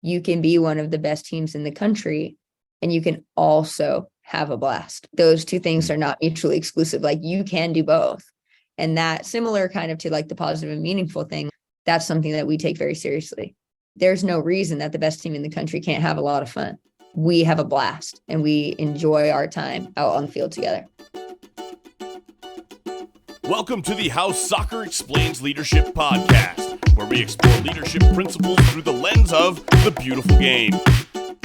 You can be one of the best teams in the country and you can also have a blast. Those two things are not mutually exclusive. Like, you can do both. And that, similar kind of to like the positive and meaningful thing, that's something that we take very seriously. There's no reason that the best team in the country can't have a lot of fun. We have a blast and we enjoy our time out on the field together. Welcome to the How Soccer Explains Leadership podcast, where we explore leadership principles through the lens of the beautiful game.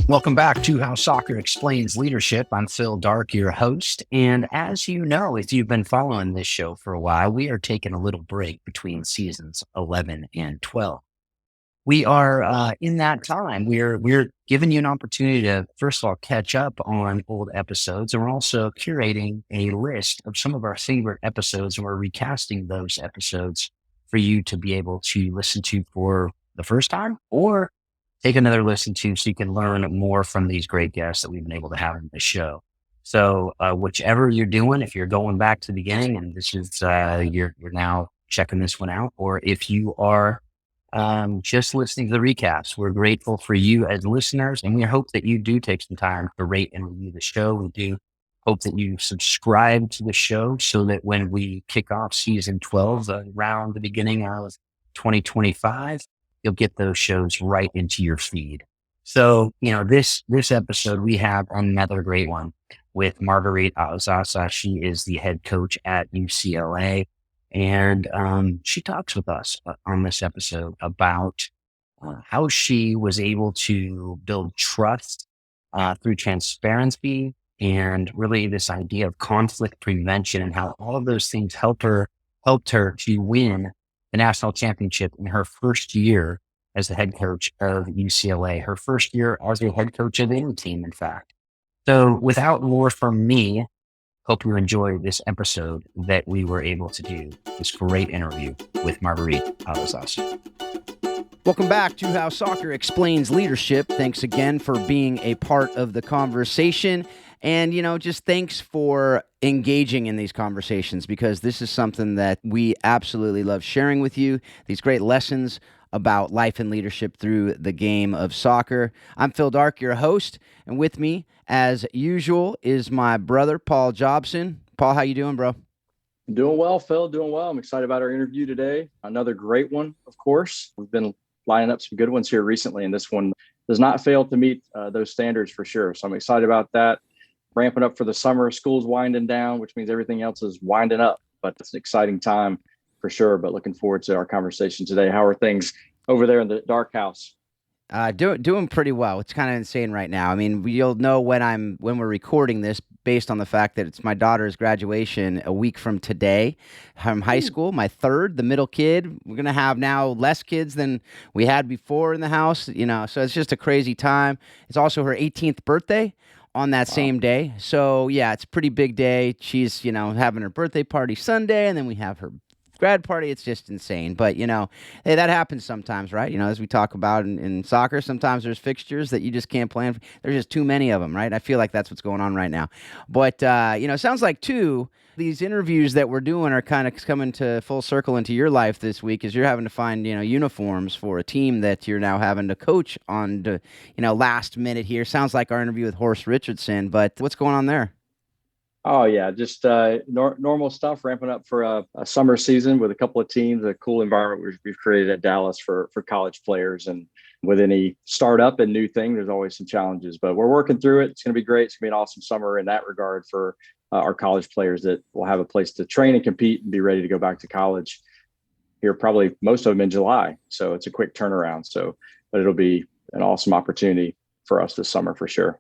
Welcome back to How Soccer Explains Leadership. I'm Phil Dark, your host. And as you know, if you've been following this show for a while, we are taking a little break between seasons 11 and 12. We are in that time. We're giving you an opportunity to, first of all, catch up on old episodes. And we're also curating a list of some of our favorite episodes, and we're recasting those episodes for you to be able to listen to for the first time or take another listen to so you can learn more from these great guests that we've been able to have on the show. So whichever you're doing, if you're going back to the beginning and this is, you're now checking this one out, or if you are just listening to the recaps, we're grateful for you as listeners, and we hope that you do take some time to rate and review the show. We do hope that you subscribe to the show so that when we kick off season 12 around the beginning of 2025, you'll get those shows right into your feed. So, this episode, we have another great one with Margueritte Aozasa. She is the head coach at UCLA. And she talks with us on this episode about how she was able to build trust through transparency and really this idea of conflict prevention, and how all of those things helped her to win the national championship in her first year as the head coach of UCLA, her first year as a head coach of any team, in fact. So without more from me, hope you enjoy this episode that we were able to do, this great interview with Margueritte Aozasa. Welcome back to How Soccer Explains Leadership. Thanks again for being a part of the conversation. And, just thanks for engaging in these conversations, because this is something that we absolutely love sharing with you, these great lessons about life and leadership through the game of soccer. I'm Phil Dark, your host, and with me, as usual, is my brother, Paul Jobson. Paul, how you doing, bro? Doing well, Phil. Doing well. I'm excited about our interview today. Another great one, of course. We've been lining up some good ones here recently, and this one does not fail to meet those standards for sure. So I'm excited about that. Ramping up for the summer. School's winding down, which means everything else is winding up. But it's an exciting time for sure. But looking forward to our conversation today. How are things over there in the Dark House? Doing pretty well. It's kind of insane right now. I mean, you'll know when we're recording this based on the fact that it's my daughter's graduation a week from today from high school, my third, the middle kid. We're going to have now less kids than we had before in the house, so it's just a crazy time. It's also her 18th birthday on that same day. So yeah, it's a pretty big day. She's, having her birthday party Sunday, and then we have her grad party. It's just insane. But, hey, that happens sometimes, right? As we talk about in soccer, sometimes there's fixtures that you just can't plan. There's just too many of them, right? I feel like that's what's going on right now. But, it sounds like, too, these interviews that we're doing are kind of coming to full circle into your life this week, as you're having to find, uniforms for a team that you're now having to coach on to, last minute here. Sounds like our interview with Horst Richardson, but what's going on there? Oh, yeah, just normal stuff, ramping up for a summer season with a couple of teams, a cool environment we've created at Dallas for college players. And with any startup and new thing, there's always some challenges, but we're working through it. It's going to be great. It's going to be an awesome summer in that regard for our college players that will have a place to train and compete and be ready to go back to college here, probably most of them in July. So it's a quick turnaround. But it'll be an awesome opportunity for us this summer for sure.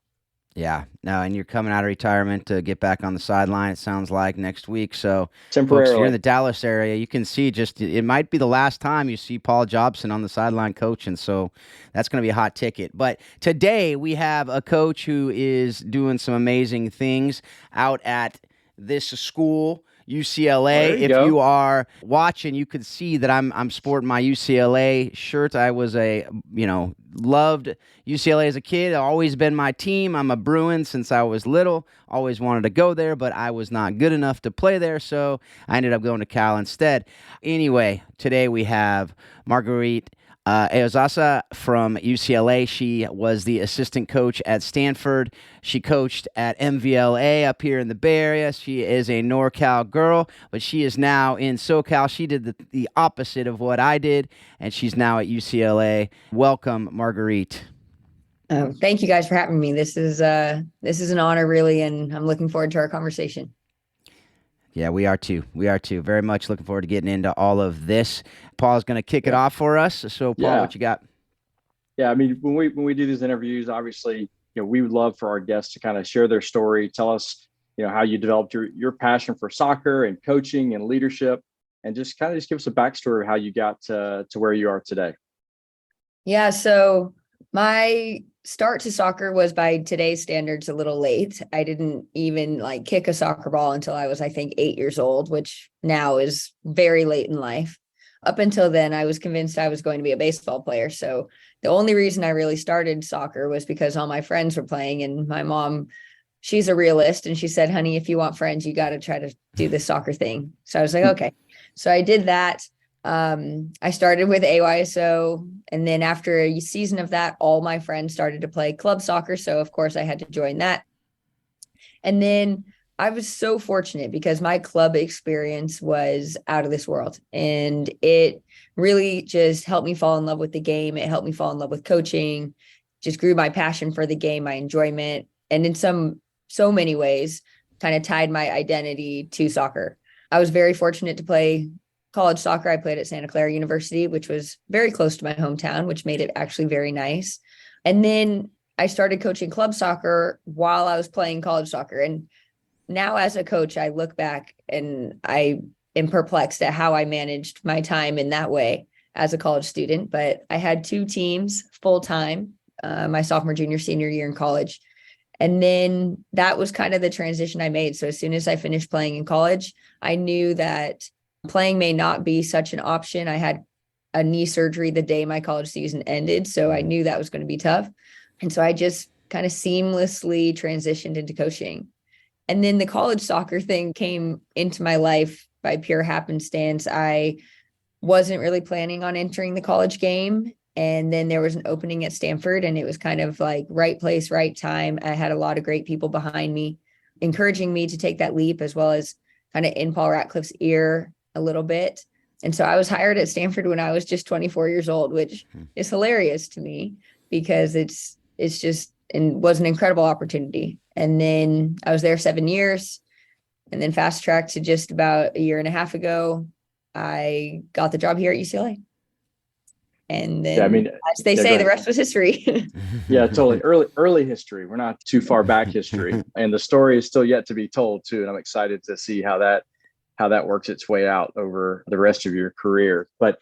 Yeah, no, and you're coming out of retirement to get back on the sideline, it sounds like, next week. So, temporarily, folks, if you're in the Dallas area, you can see it might be the last time you see Paul Jobson on the sideline coaching. So that's going to be a hot ticket. But today we have a coach who is doing some amazing things out at this school, UCLA. You are watching, you could see that I'm sporting my UCLA shirt. I was loved UCLA as a kid. Always been my team. I'm a Bruin since I was little. Always wanted to go there, but I was not good enough to play there, so I ended up going to Cal instead. Anyway, today we have Margueritte Aozasa from UCLA. She was the assistant coach at Stanford. She coached at MVLA up here in the Bay Area. She is a NorCal girl, but she is now in SoCal. She did the opposite of what I did, and she's now at UCLA. Welcome, Margueritte. Thank you guys for having me. This is an honor, really, and I'm looking forward to our conversation. Yeah, we are too. We are too. Very much looking forward to getting into all of this. Paul's going to kick it off for us. So, Paul, what you got? Yeah, I mean, when we do these interviews, obviously, we would love for our guests to kind of share their story, tell us, how you developed your passion for soccer and coaching and leadership, and just give us a backstory of how you got to where you are today. Yeah, so my start to soccer was, by today's standards, a little late. I didn't even kick a soccer ball until I was, I think, 8 years old, which now is very late in life. Up until then, I was convinced I was going to be a baseball player. So the only reason I really started soccer was because all my friends were playing, and my mom, she's a realist, and she said, honey, if you want friends, you got to try to do this soccer thing. So I was like, okay. So I did that. I started with AYSO, and then after a season of that, all my friends started to play club soccer. So of course I had to join that. And then I was so fortunate because my club experience was out of this world, and it really just helped me fall in love with the game. It helped me fall in love with coaching, just grew my passion for the game, my enjoyment, and in so many ways kind of tied my identity to soccer. I was very fortunate to play college soccer. I played at Santa Clara University, which was very close to my hometown, which made it actually very nice. And then I started coaching club soccer while I was playing college soccer. And now as a coach, I look back and I am perplexed at how I managed my time in that way as a college student. But I had 2 teams full time, my sophomore, junior, senior year in college. And then that was kind of the transition I made. So as soon as I finished playing in college, I knew that playing may not be such an option. I had a knee surgery the day my college season ended, so I knew that was going to be tough. And so I just kind of seamlessly transitioned into coaching. And then the college soccer thing came into my life by pure happenstance. I wasn't really planning on entering the college game. And then there was an opening at Stanford, and it was kind of like right place, right time. I had a lot of great people behind me, encouraging me to take that leap, as well as kind of in Paul Ratcliffe's ear a little bit. And so I was hired at Stanford when I was just 24 years old, which is hilarious to me because it's just, and was an incredible opportunity. And then I was there 7 years, and then fast tracked to just about a year and a half ago, I got the job here at UCLA. And then, as they say, the rest was history. Yeah, totally. Early history. We're not too far back history. And the story is still yet to be told too. And I'm excited to see how that works its way out over the rest of your career. But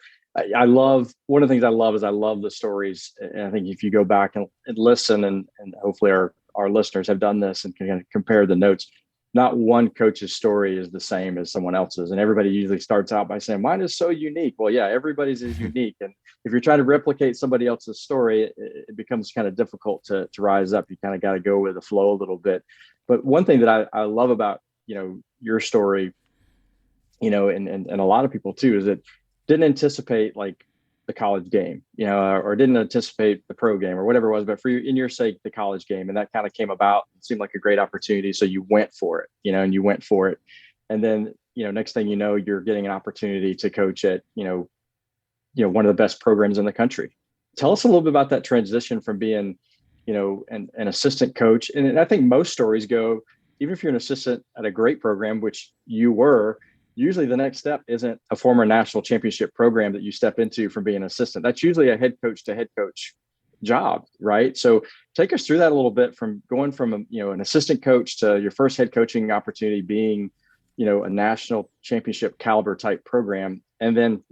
I love, one of the things I love is I love the stories. And I think if you go back and listen, and hopefully our listeners have done this and can kind of compare the notes, not one coach's story is the same as someone else's. And everybody usually starts out by saying, mine is so unique. Well, yeah, everybody's is unique. And if you're trying to replicate somebody else's story, it becomes kind of difficult to rise up. You kind of got to go with the flow a little bit. But one thing that I love about, your story, and a lot of people too, is that didn't anticipate like the college game, or didn't anticipate the pro game or whatever it was, but for you, in your sake, the college game. And that kind of came about. It seemed like a great opportunity. So you went for it, and you went for it. And then, next thing you know, you're getting an opportunity to coach at, one of the best programs in the country. Tell us a little bit about that transition from being, an assistant coach. And I think most stories go, even if you're an assistant at a great program, which you were, usually the next step isn't a former national championship program that you step into from being an assistant. That's usually a head coach to head coach job, right? So take us through that a little bit, from going from an assistant coach to your first head coaching opportunity being, a national championship caliber type program, and then,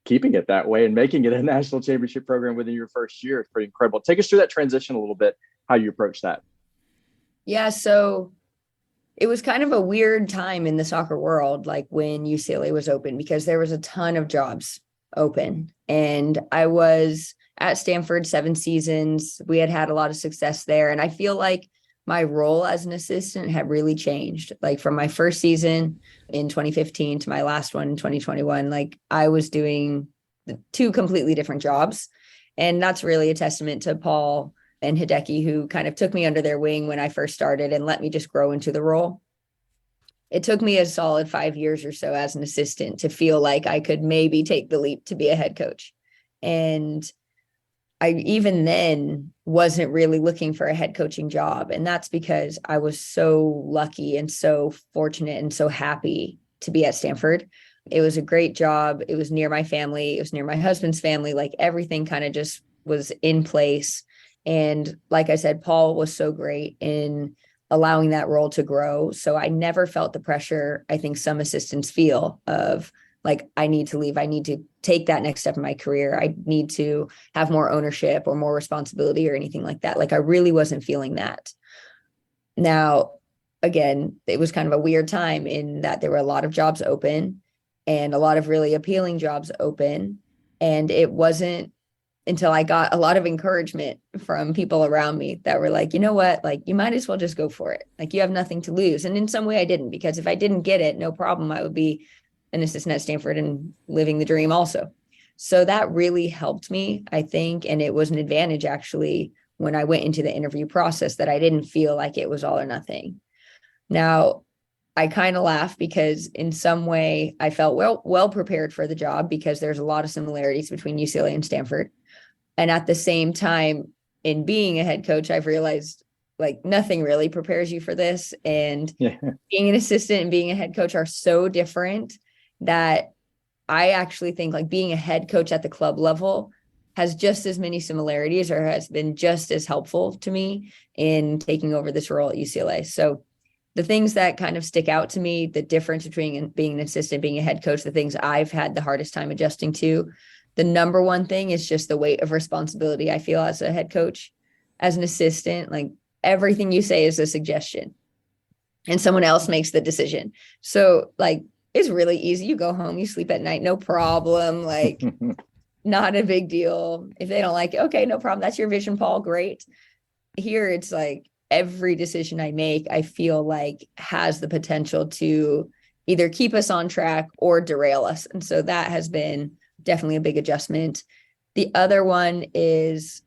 keeping it that way and making it a national championship program within your first year is pretty incredible. Take us through that transition a little bit, how you approach that. Yeah, so it was kind of a weird time in the soccer world, like when UCLA was open, because there was a ton of jobs open. And I was at Stanford 7 seasons. We had a lot of success there. And I feel like my role as an assistant had really changed. Like from my first season in 2015 to my last one in 2021, like I was doing the two completely different jobs. And that's really a testament to Paul and Hideki, who kind of took me under their wing when I first started and let me just grow into the role. It took me a solid 5 years or so as an assistant to feel like I could maybe take the leap to be a head coach. And I even then wasn't really looking for a head coaching job. And that's because I was so lucky and so fortunate and so happy to be at Stanford. It was a great job. It was near my family. It was near my husband's family. Like everything kind of just was in place. And like I said, Paul was so great in allowing that role to grow. So I never felt the pressure I think some assistants feel of like, I need to leave. I need to take that next step in my career. I need to have more ownership or more responsibility or anything like that. Like I really wasn't feeling that. Now, again, it was kind of a weird time in that there were a lot of jobs open and a lot of really appealing jobs open. And it wasn't until I got a lot of encouragement from people around me that were like, you know what, like you might as well just go for it. Like you have nothing to lose. And in some way I didn't, because if I didn't get it, no problem. I would be an assistant at Stanford and living the dream also. So that really helped me, I think. And it was an advantage actually when I went into the interview process that I didn't feel like it was all or nothing. Now, I kind of laugh because in some way I felt well prepared for the job because there's a lot of similarities between UCLA and Stanford. And at the same time, in being a head coach, I've realized like nothing really prepares you for this. And being an assistant and being a head coach are so different that I actually think like being a head coach at the club level has just as many similarities or has been just as helpful to me in taking over this role at UCLA. So the things that kind of stick out to me, the difference between being an assistant, being a head coach, the things I've had the hardest time adjusting to, the number one thing is just the weight of responsibility I feel as a head coach. As an assistant, like everything you say is a suggestion and someone else makes the decision. So like, it's really easy. You go home, you sleep at night, no problem. Like not a big deal. If they don't like it, okay, no problem. That's your vision, Paul. Great. Here, it's like every decision I make, I feel like has the potential to either keep us on track or derail us. And so that has been definitely a big adjustment. The other one is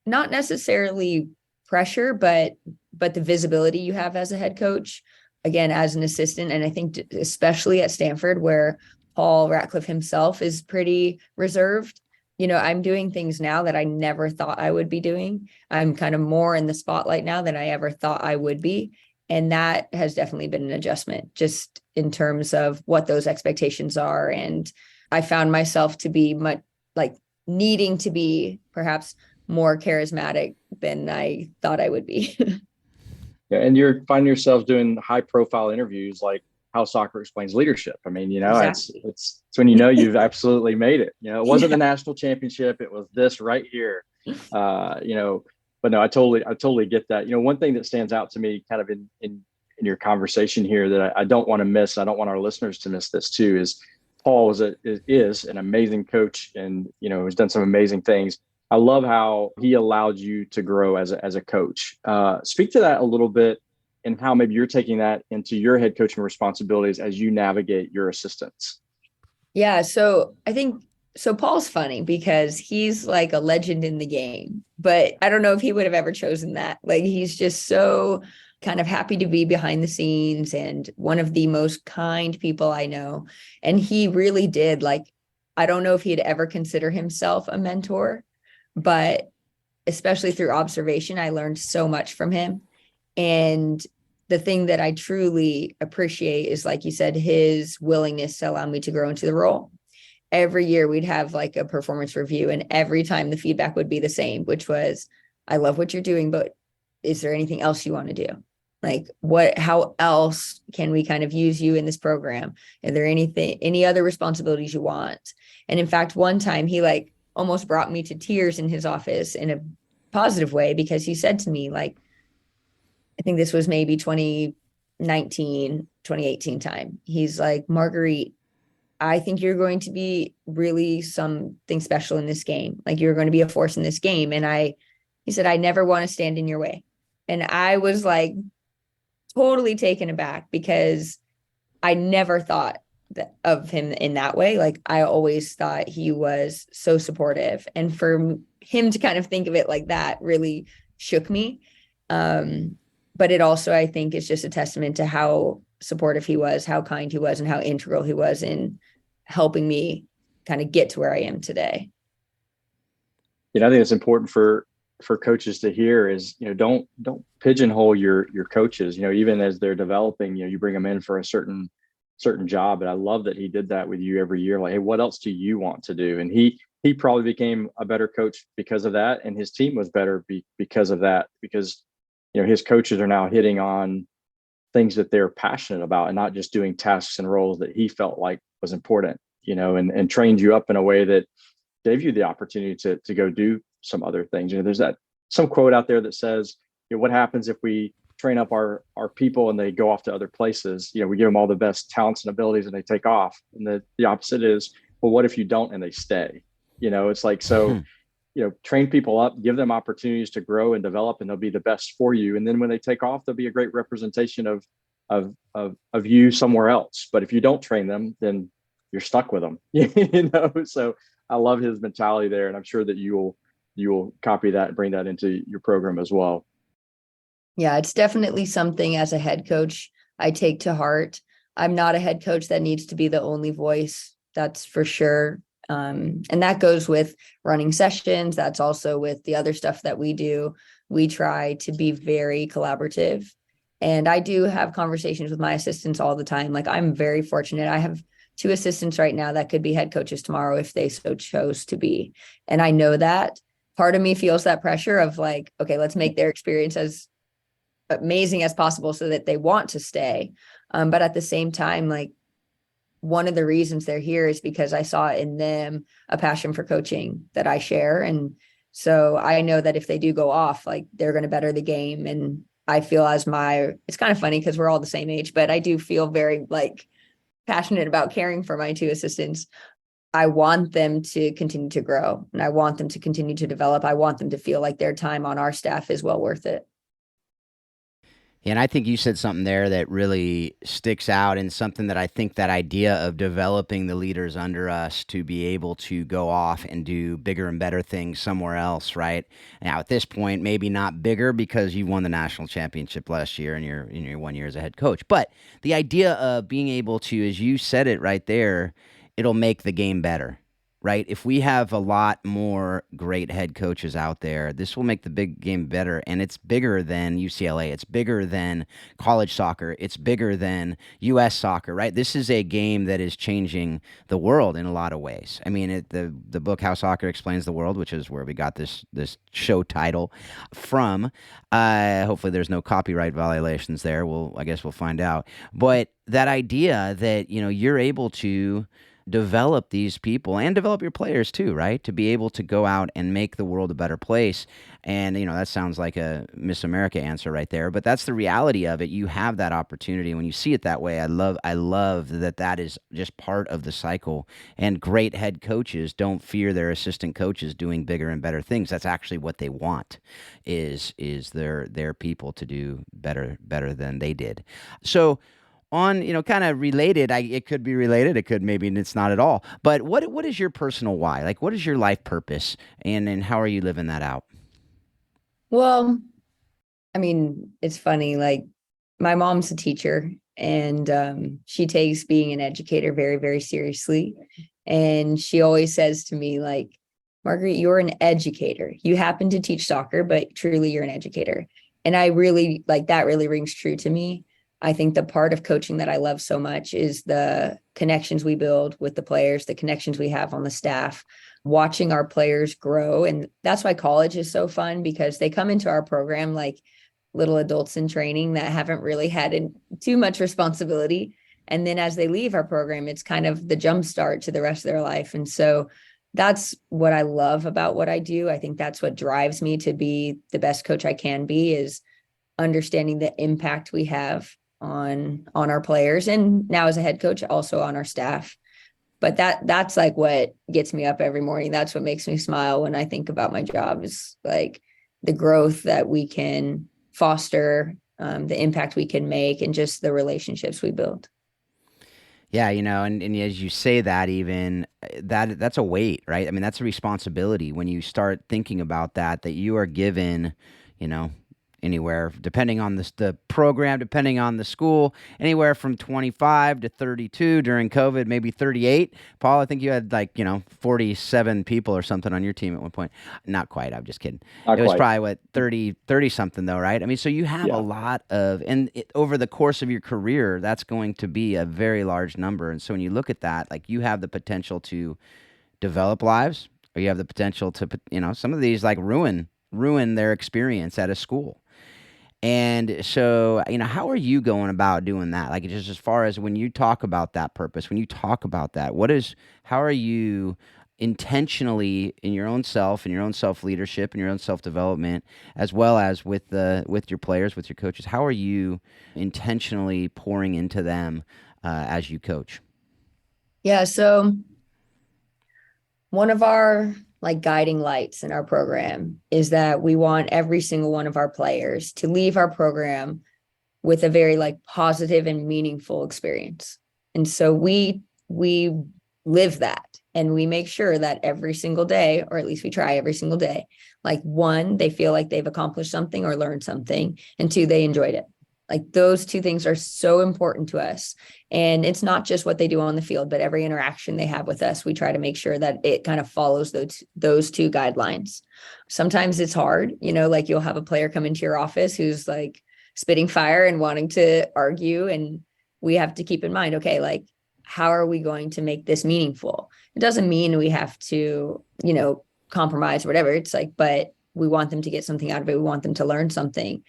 not necessarily pressure, but the visibility you have as a head coach, again, as an assistant. And I think especially at Stanford, where Paul Ratcliffe himself is pretty reserved, you know, I'm doing things now that I never thought I would be doing. I'm kind of more in the spotlight now than I ever thought I would be. And that has definitely been an adjustment just in terms of what those expectations are. And I found myself to be much like needing to be perhaps more charismatic than I thought I would be. Yeah, and you're finding yourself doing high profile interviews like How Soccer Explains Leadership. I mean, you know, Exactly. it's when you know you've absolutely made it. You know, it wasn't the national championship, it was this right here. You know, but no, I totally get that. You know, one thing that stands out to me kind of in your conversation here that I don't want to miss, I don't want our listeners to miss this too, is Paul is an amazing coach and, you know, has done some amazing things. I love how he allowed you to grow as a coach. Speak to that a little bit and how maybe you're taking that into your head coaching responsibilities as you navigate your assistants. Yeah. So I think, so Paul's funny because he's like a legend in the game, but I don't know if he would have ever chosen that. Like he's just so kind of happy to be behind the scenes and one of the most kind people I know. And he really did like, I don't know if he'd ever consider himself a mentor, but especially through observation, I learned so much from him. And the thing that I truly appreciate is, like you said, his willingness to allow me to grow into the role. Every year we'd have like a performance review, and every time the feedback would be the same, which was, I love what you're doing, but is there anything else you want to do? Like how else can we kind of use you in this program? Are there any other responsibilities you want? And in fact, one time he like almost brought me to tears in his office in a positive way, because he said to me, like, I think this was maybe 2019, 2018 time. He's like, Marguerite, I think you're going to be really something special in this game. Like you're going to be a force in this game. And he said, I never want to stand in your way. And I was like totally taken aback because I never thought of him in that way. Like I always thought he was so supportive, and for him to kind of think of it like that really shook me. But it also, I think, is just a testament to how supportive he was, how kind he was, and how integral he was in helping me kind of get to where I am today. I think it's important for coaches to hear is, don't pigeonhole your coaches, even as they're developing, you bring them in for a certain job. And I love that he did that with you every year. Like, hey, what else do you want to do? And he probably became a better coach because of that. And his team was better because of that, because, his coaches are now hitting on things that they're passionate about and not just doing tasks and roles that he felt like was important, and trained you up in a way that gave you the opportunity to go do some other things. There's some quote out there that says, what happens if we train up our people and they go off to other places? We give them all the best talents and abilities and they take off. And the opposite is, well, what if you don't and they stay? It's like, so, train people up, give them opportunities to grow and develop, and they'll be the best for you. And then when they take off, they'll be a great representation of you somewhere else. But if you don't train them, then you're stuck with them. So I love his mentality there, and I'm sure that you will copy that and bring that into your program as well. Yeah, it's definitely something as a head coach I take to heart. I'm not a head coach that needs to be the only voice, that's for sure. And that goes with running sessions. That's also with the other stuff that we do. We try to be very collaborative. And I do have conversations with my assistants all the time. Like, I'm very fortunate. I have 2 assistants right now that could be head coaches tomorrow if they so chose to be. And I know that part of me feels that pressure of like, okay, let's make their experience as amazing as possible so that they want to stay. But at the same time, like, one of the reasons they're here is because I saw in them a passion for coaching that I share. And so I know that if they do go off, like, they're going to better the game. And I feel it's kind of funny because we're all the same age, but I do feel very like passionate about caring for my 2 assistants. I want them to continue to grow, and I want them to continue to develop. I want them to feel like their time on our staff is well worth it. And I think you said something there that really sticks out, and something that I think that idea of developing the leaders under us to be able to go off and do bigger and better things somewhere else, right? Now, at this point, maybe not bigger because you won the national championship last year and you're in your 1 year as a head coach. But the idea of being able to, as you said it right there, it'll make the game better. Right? If we have a lot more great head coaches out there, this will make the big game better. And it's bigger than UCLA. It's bigger than college soccer. It's bigger than U.S. soccer, right? This is a game that is changing the world in a lot of ways. I mean, the book How Soccer Explains the World, which is where we got this show title from. Hopefully there's no copyright violations there. I guess we'll find out. But that idea that, you're able to develop these people and develop your players too, right? To be able to go out and make the world a better place. And, that sounds like a Miss America answer right there, but that's the reality of it. You have that opportunity. When you see it that way, I love that is just part of the cycle. And great head coaches don't fear their assistant coaches doing bigger and better things. That's actually what they want is their people to do better than they did. So, on, kind of related, it could be related, it could, maybe it's not at all. But what is your personal why? Like, what is your life purpose, and how are you living that out? Well, I mean, it's funny, like, my mom's a teacher, and she takes being an educator very, very seriously. And she always says to me, like, Marguerite, you're an educator. You happen to teach soccer, but truly you're an educator. And I really, like, that really rings true to me. I think the part of coaching that I love so much is the connections we build with the players, the connections we have on the staff, watching our players grow. And that's why college is so fun, because they come into our program like little adults in training that haven't really had too much responsibility. And then as they leave our program, it's kind of the jumpstart to the rest of their life. And so that's what I love about what I do. I think that's what drives me to be the best coach I can be, is understanding the impact we have on our players, and now as a head coach also on our staff. But that's like what gets me up every morning. That's what makes me smile when I think about my job, is like the growth that we can foster, the impact we can make, and just the relationships we build. Yeah, and as you say that, even that's a weight, right? I mean, that's a responsibility when you start thinking about that you are given, you know, anywhere, depending on the program, depending on the school, anywhere from 25 to 32 during COVID, maybe 38. Paul, I think you had 47 people or something on your team at one point. Not quite. I'm just kidding. Not It was quite. probably what 30 something though, right? I mean, so you have a Yeah. lot of, over the course of your career, that's going to be a very large number. And so when you look at that, like you have the potential to develop lives, or you have the potential to, some of these like ruin their experience at a school. And so, how are you going about doing that? Like, just as far as when you talk about that purpose, when you talk about that, how are you intentionally in your own self and your own self leadership and your own self development, as well as with your players, with your coaches, how are you intentionally pouring into them as you coach? Yeah. So one of our like guiding lights in our program is that we want every single one of our players to leave our program with a very like positive and meaningful experience. And so we live that, and we make sure that every single day, or at least we try every single day, like one, they feel like they've accomplished something or learned something, and two, they enjoyed it. Like those two things are so important to us. And it's not just what they do on the field, but every interaction they have with us, we try to make sure that it kind of follows those two guidelines. Sometimes it's hard, like you'll have a player come into your office who's like spitting fire and wanting to argue. And we have to keep in mind, okay, like, how are we going to make this meaningful? It doesn't mean we have to, compromise or whatever. It's like, but we want them to get something out of it. We want them to learn something.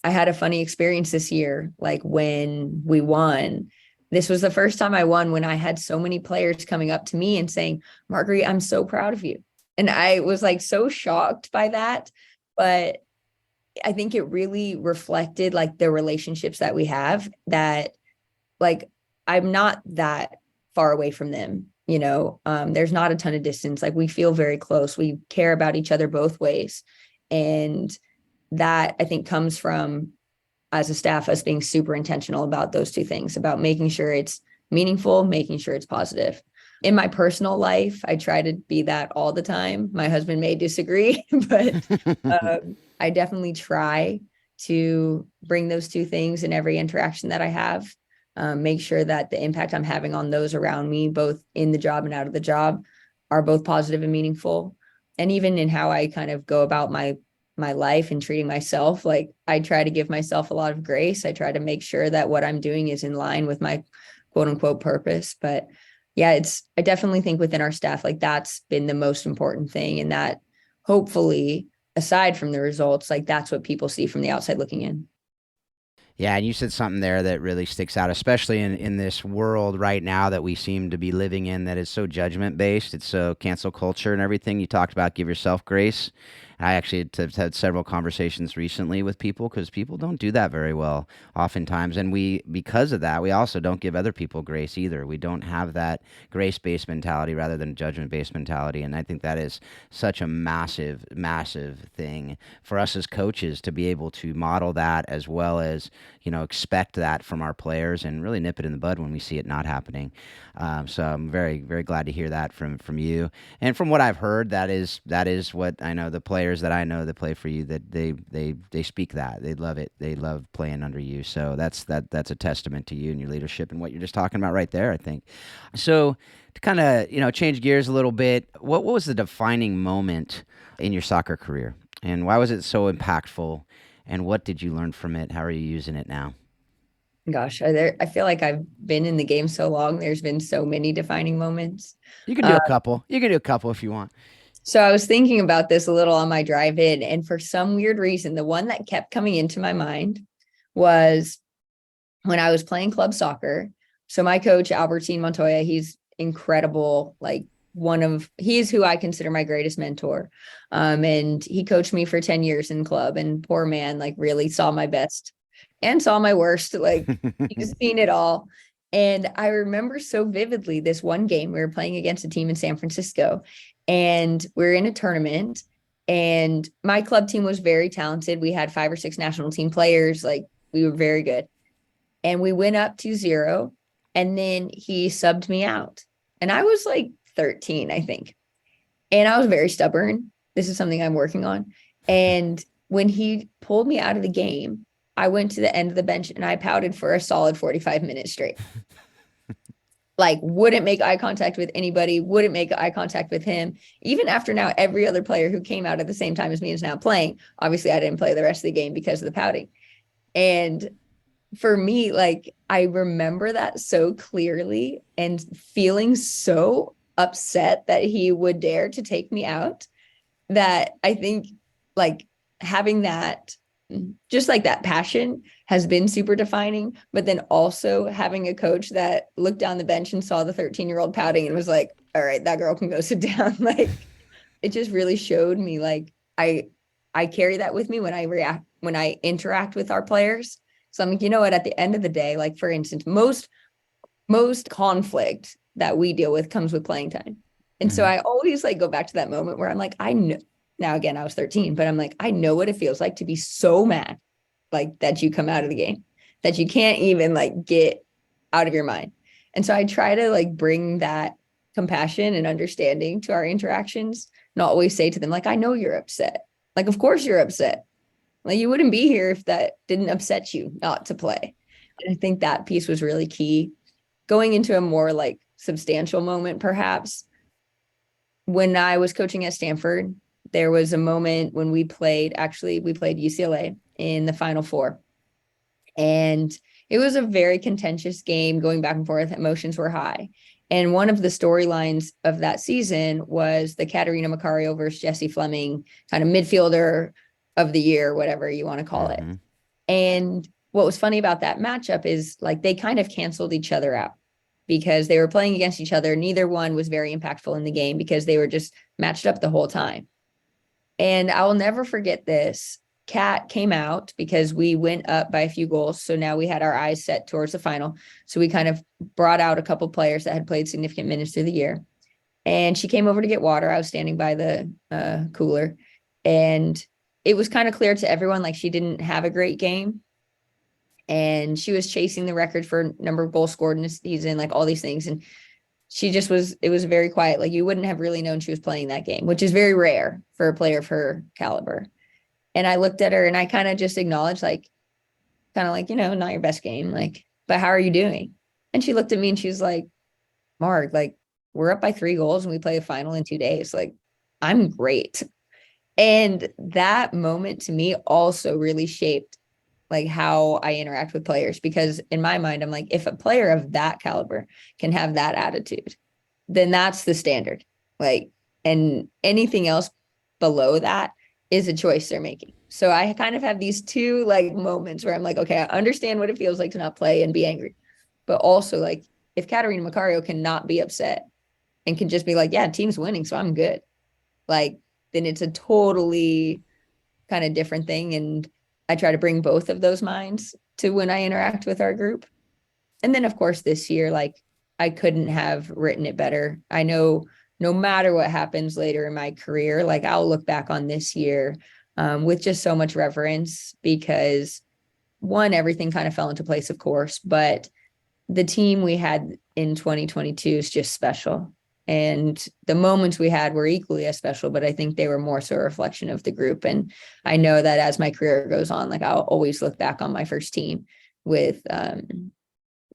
I had a funny experience this year, like when we won. This was the first time I won when I had so many players coming up to me and saying, Marguerite, I'm so proud of you. And I was like so shocked by that. But I think it really reflected like the relationships that we have, that like I'm not that far away from them. There's not a ton of distance. Like we feel very close. We care about each other both ways. And that I think comes from, as a staff, us being super intentional about those two things, about making sure it's meaningful, making sure it's positive. In my personal life, I try to be that all the time. My husband may disagree, but I definitely try to bring those two things in every interaction that I have. Make sure that the impact I'm having on those around me, both in the job and out of the job, are both positive and meaningful. And even in how I kind of go about my life and treating myself, like I try to give myself a lot of grace. I try to make sure that what I'm doing is in line with my quote unquote purpose. But yeah, I definitely think within our staff, like that's been the most important thing. And that hopefully, aside from the results, like that's what people see from the outside looking in. Yeah, and you said something there that really sticks out, especially in this world right now that we seem to be living in, that is so judgment-based. It's so cancel culture and everything. You talked about give yourself grace. I actually have had several conversations recently with people, because people don't do that very well oftentimes. And because of that, we also don't give other people grace either. We don't have that grace-based mentality rather than judgment-based mentality. And I think that is such a massive, massive thing for us as coaches to be able to model that, as well as, expect that from our players and really nip it in the bud when we see it not happening. So I'm very, very glad to hear that from you. And from what I've heard, that is what I know, the players that I know that play for you, that they speak that. They love it. They love playing under you. So that's a testament to you and your leadership and what you're just talking about right there, I think. So to kind of, change gears a little bit, what was the defining moment in your soccer career? And why was it so impactful? And what did you learn from it? How are you using it now? Gosh, I feel like I've been in the game so long. There's been so many defining moments. You can do a couple. You can do a couple if you want. So I was thinking about this a little on my drive in, and for some weird reason, the one that kept coming into my mind was when I was playing club soccer. So my coach, Albertine Montoya, he's incredible. Like he's who I consider my greatest mentor. And he coached me for 10 years in club, and poor man, like really saw my best and saw my worst. Like he's seen it all. And I remember so vividly this one game we were playing against a team in San Francisco, and we're in a tournament, and my club team was very talented. We had 5 or 6 national team players. Like we were very good. And we went up 2-0, And then he subbed me out. And I was like 13, I think. And I was very stubborn. This is something I'm working on. And when he pulled me out of the game, I went to the end of the bench and I pouted for a solid 45 minutes straight. Like, wouldn't make eye contact with anybody, wouldn't make eye contact with him. Even after now, every other player who came out at the same time as me is now playing. Obviously, I didn't play the rest of the game because of the pouting. And for me, like, I remember that so clearly and feeling so upset that he would dare to take me out, that I think like having that, just like that passion has been super defining, but then also having a coach that looked down the bench and saw the 13-year-old pouting and was like, all right, that girl can go sit down. Like, it just really showed me, like, I carry that with me when I interact with our players. So I'm like, you know what, at the end of the day, like, for instance, most conflict that we deal with comes with playing time. And so I always like go back to that moment where I'm like, I know, now again, I was 13, but I'm like, I know what it feels like to be so mad, like, that you come out of the game, that you can't even like get out of your mind. And so I try to like bring that compassion and understanding to our interactions, not always say to them, like, I know you're upset. Like, of course you're upset. Like, you wouldn't be here if that didn't upset you not to play. And I think that piece was really key. Going into a more like substantial moment, perhaps, when I was coaching at Stanford, there was a moment when we played UCLA in the Final Four. And it was a very contentious game, going back and forth. Emotions were high. And one of the storylines of that season was the Katerina Macario versus Jessie Fleming kind of midfielder of the year, whatever you want to call it. And what was funny about that matchup is like they kind of canceled each other out because they were playing against each other. Neither one was very impactful in the game because they were just matched up the whole time. And I will never forget this. Kat came out because we went up by a few goals. So now we had our eyes set towards the final. So we kind of brought out a couple players that had played significant minutes through the year. And she came over to get water. I was standing by the cooler. And it was kind of clear to everyone, like, she didn't have a great game. And she was chasing the record for number of goals scored in a season, like all these things. And she just it was very quiet. Like, you wouldn't have really known she was playing that game, which is very rare for a player of her caliber. And I looked at her and I kind of just acknowledged, like, kind of like, you know, not your best game, like, but how are you doing? And she looked at me and she was like, Marg, like, we're up by 3 goals and we play a final in 2 days. Like, I'm great. And that moment to me also really shaped like how I interact with players, because in my mind, I'm like, if a player of that caliber can have that attitude, then that's the standard. Like, and anything else below that is a choice they're making. So I kind of have these two like moments where I'm like, okay, I understand what it feels like to not play and be angry, but also like if Katerina Macario cannot be upset and can just be like, yeah, team's winning, so I'm good. Like, then it's a totally kind of different thing. And I try to bring both of those minds to when I interact with our group. And then of course this year, like, I couldn't have written it better. I know no matter what happens later in my career, like, I'll look back on this year with just so much reverence, because one, everything kind of fell into place, of course, but the team we had in 2022 is just special. And the moments we had were equally as special, but I think they were more so a reflection of the group. And I know that as my career goes on, like, I'll always look back on my first team with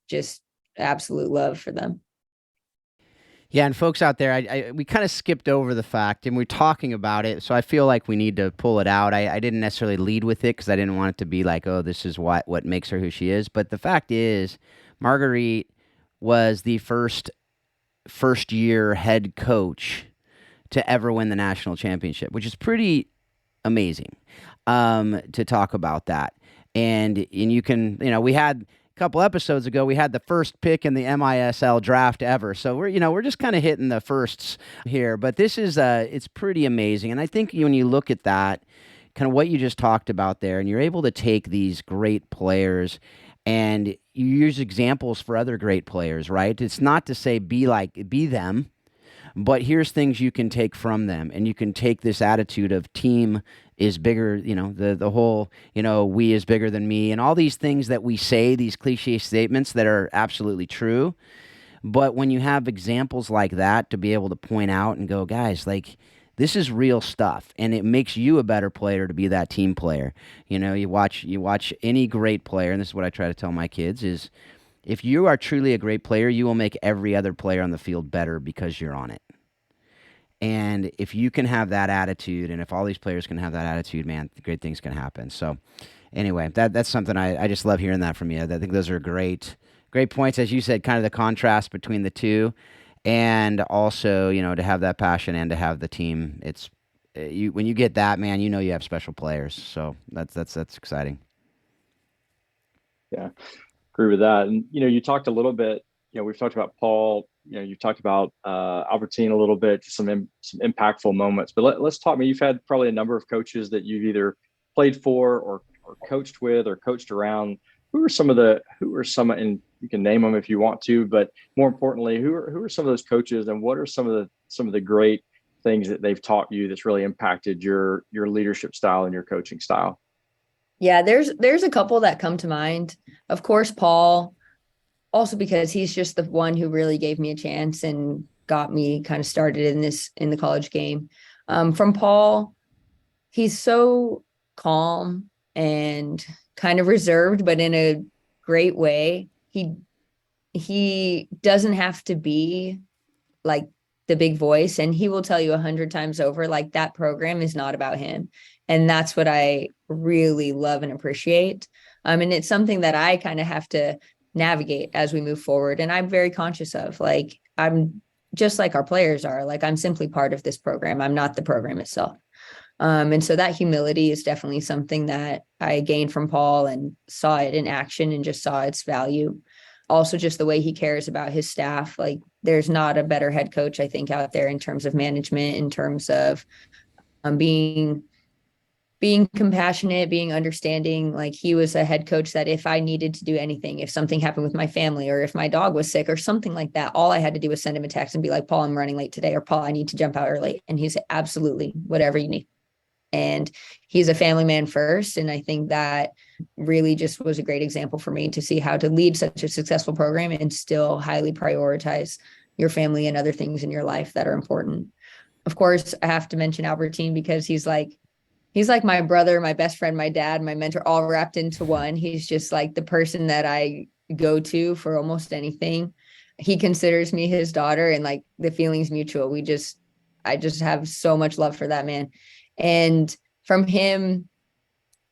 just absolute love for them. Yeah, and folks out there, we kind of skipped over the fact, and we're talking about it, so I feel like we need to pull it out. I didn't necessarily lead with it because I didn't want it to be like, oh, this is what makes her who she is. But the fact is, Margueritte was the first-year head coach to ever win the national championship, which is pretty amazing to talk about that. And you can, we had couple episodes ago, we had the first pick in the MISL draft ever. So we're just kind of hitting the firsts here, but this is it's pretty amazing. And I think when you look at that, kind of what you just talked about there, and you're able to take these great players and you use examples for other great players, right? It's not to say be them, but here's things you can take from them, and you can take this attitude of team is bigger, the whole, we is bigger than me, and all these things that we say, these cliche statements that are absolutely true. But when you have examples like that to be able to point out and go, guys, like, this is real stuff, and it makes you a better player to be that team player. You watch any great player, and this is what I try to tell my kids is, if you are truly a great player, you will make every other player on the field better because you're on it. And if you can have that attitude, and if all these players can have that attitude, man, great things can happen. So anyway, that's something I just love hearing that from you. I think those are great points. As you said, kind of the contrast between the two, and also, to have that passion and to have the team. It's when you get that, man, you have special players. So that's exciting. Yeah, agree with that. And, you talked a little bit, we've talked about Paul, you've talked about Albertine a little bit, some impactful moments, but let's talk. You've had probably a number of coaches that you've either played for or coached with or coached around. Who are some, and you can name them if you want to, but more importantly, who are some of those coaches, and what are some of the great things that they've taught you that's really impacted your leadership style and your coaching style? Yeah, there's a couple that come to mind. Of course, Paul, also because he's just the one who really gave me a chance and got me kind of started in the college game. From Paul, he's so calm and kind of reserved, but in a great way. He doesn't have to be like the big voice, and he will tell you 100 times over, like, that program is not about him. And that's what I really love and appreciate. And it's something that I kind of have to navigate as we move forward. And I'm very conscious of, like, I'm just like our players are, like, I'm simply part of this program. I'm not the program itself. And so that humility is definitely something that I gained from Paul and saw it in action and just saw its value. Also, just the way he cares about his staff. Like, there's not a better head coach, I think, out there in terms of management, in terms of being compassionate, being understanding. Like, he was a head coach that if I needed to do anything, if something happened with my family, or if my dog was sick or something like that, all I had to do was send him a text and be like, Paul, I'm running late today, or Paul, I need to jump out early. And he said, absolutely, whatever you need. And he's a family man first. And I think that really just was a great example for me to see how to lead such a successful program and still highly prioritize your family and other things in your life that are important. Of course, I have to mention Albertine, because he's like my brother, my best friend, my dad, my mentor, all wrapped into one. He's just like the person that I go to for almost anything. He considers me his daughter, and like, the feeling's mutual. I just have so much love for that man. And from him,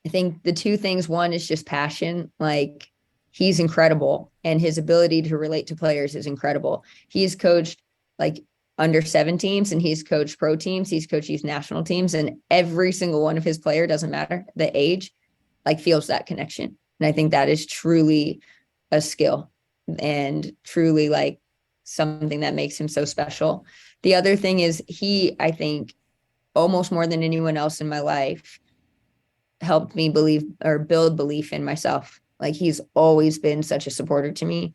I think the two things, one is just passion. Like, he's incredible, and his ability to relate to players is incredible. He's coached like under 7 teams, and he's coached pro teams. He's coached youth national teams, and every single one of his player, doesn't matter the age, like, feels that connection. And I think that is truly a skill and truly like something that makes him so special. The other thing is I think, almost more than anyone else in my life, helped me believe or build belief in myself. Like, he's always been such a supporter to me.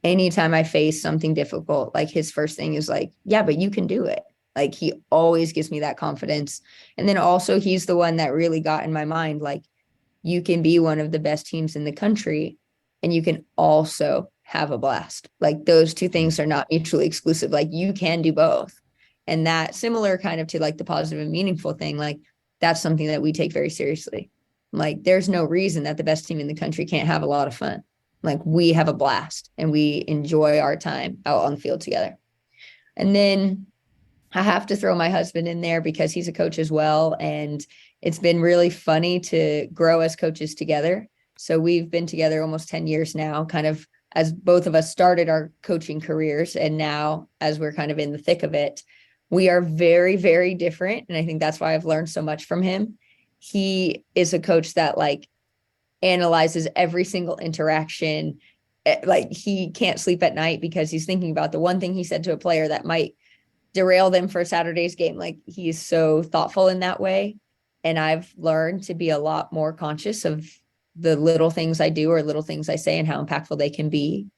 Anytime I face something difficult, like, his first thing is like, yeah, but you can do it. Like, he always gives me that confidence. And then also, he's the one that really got in my mind, like, you can be one of the best teams in the country, and you can also have a blast. Like, those two things are not mutually exclusive. Like, you can do both. And that, similar kind of to like the positive and meaningful thing, like, that's something that we take very seriously. Like, there's no reason that the best team in the country can't have a lot of fun. Like, we have a blast and we enjoy our time out on the field together. And then I have to throw my husband in there, because he's a coach as well. And it's been really funny to grow as coaches together. So we've been together almost 10 years now, kind of as both of us started our coaching careers. And now, as we're kind of in the thick of it, we are very, very different. And I think that's why I've learned so much from him. He is a coach that like analyzes every single interaction. Like, he can't sleep at night because he's thinking about the one thing he said to a player that might derail them for Saturday's game. Like, he's so thoughtful in that way. And I've learned to be a lot more conscious of the little things I do or little things I say and how impactful they can be.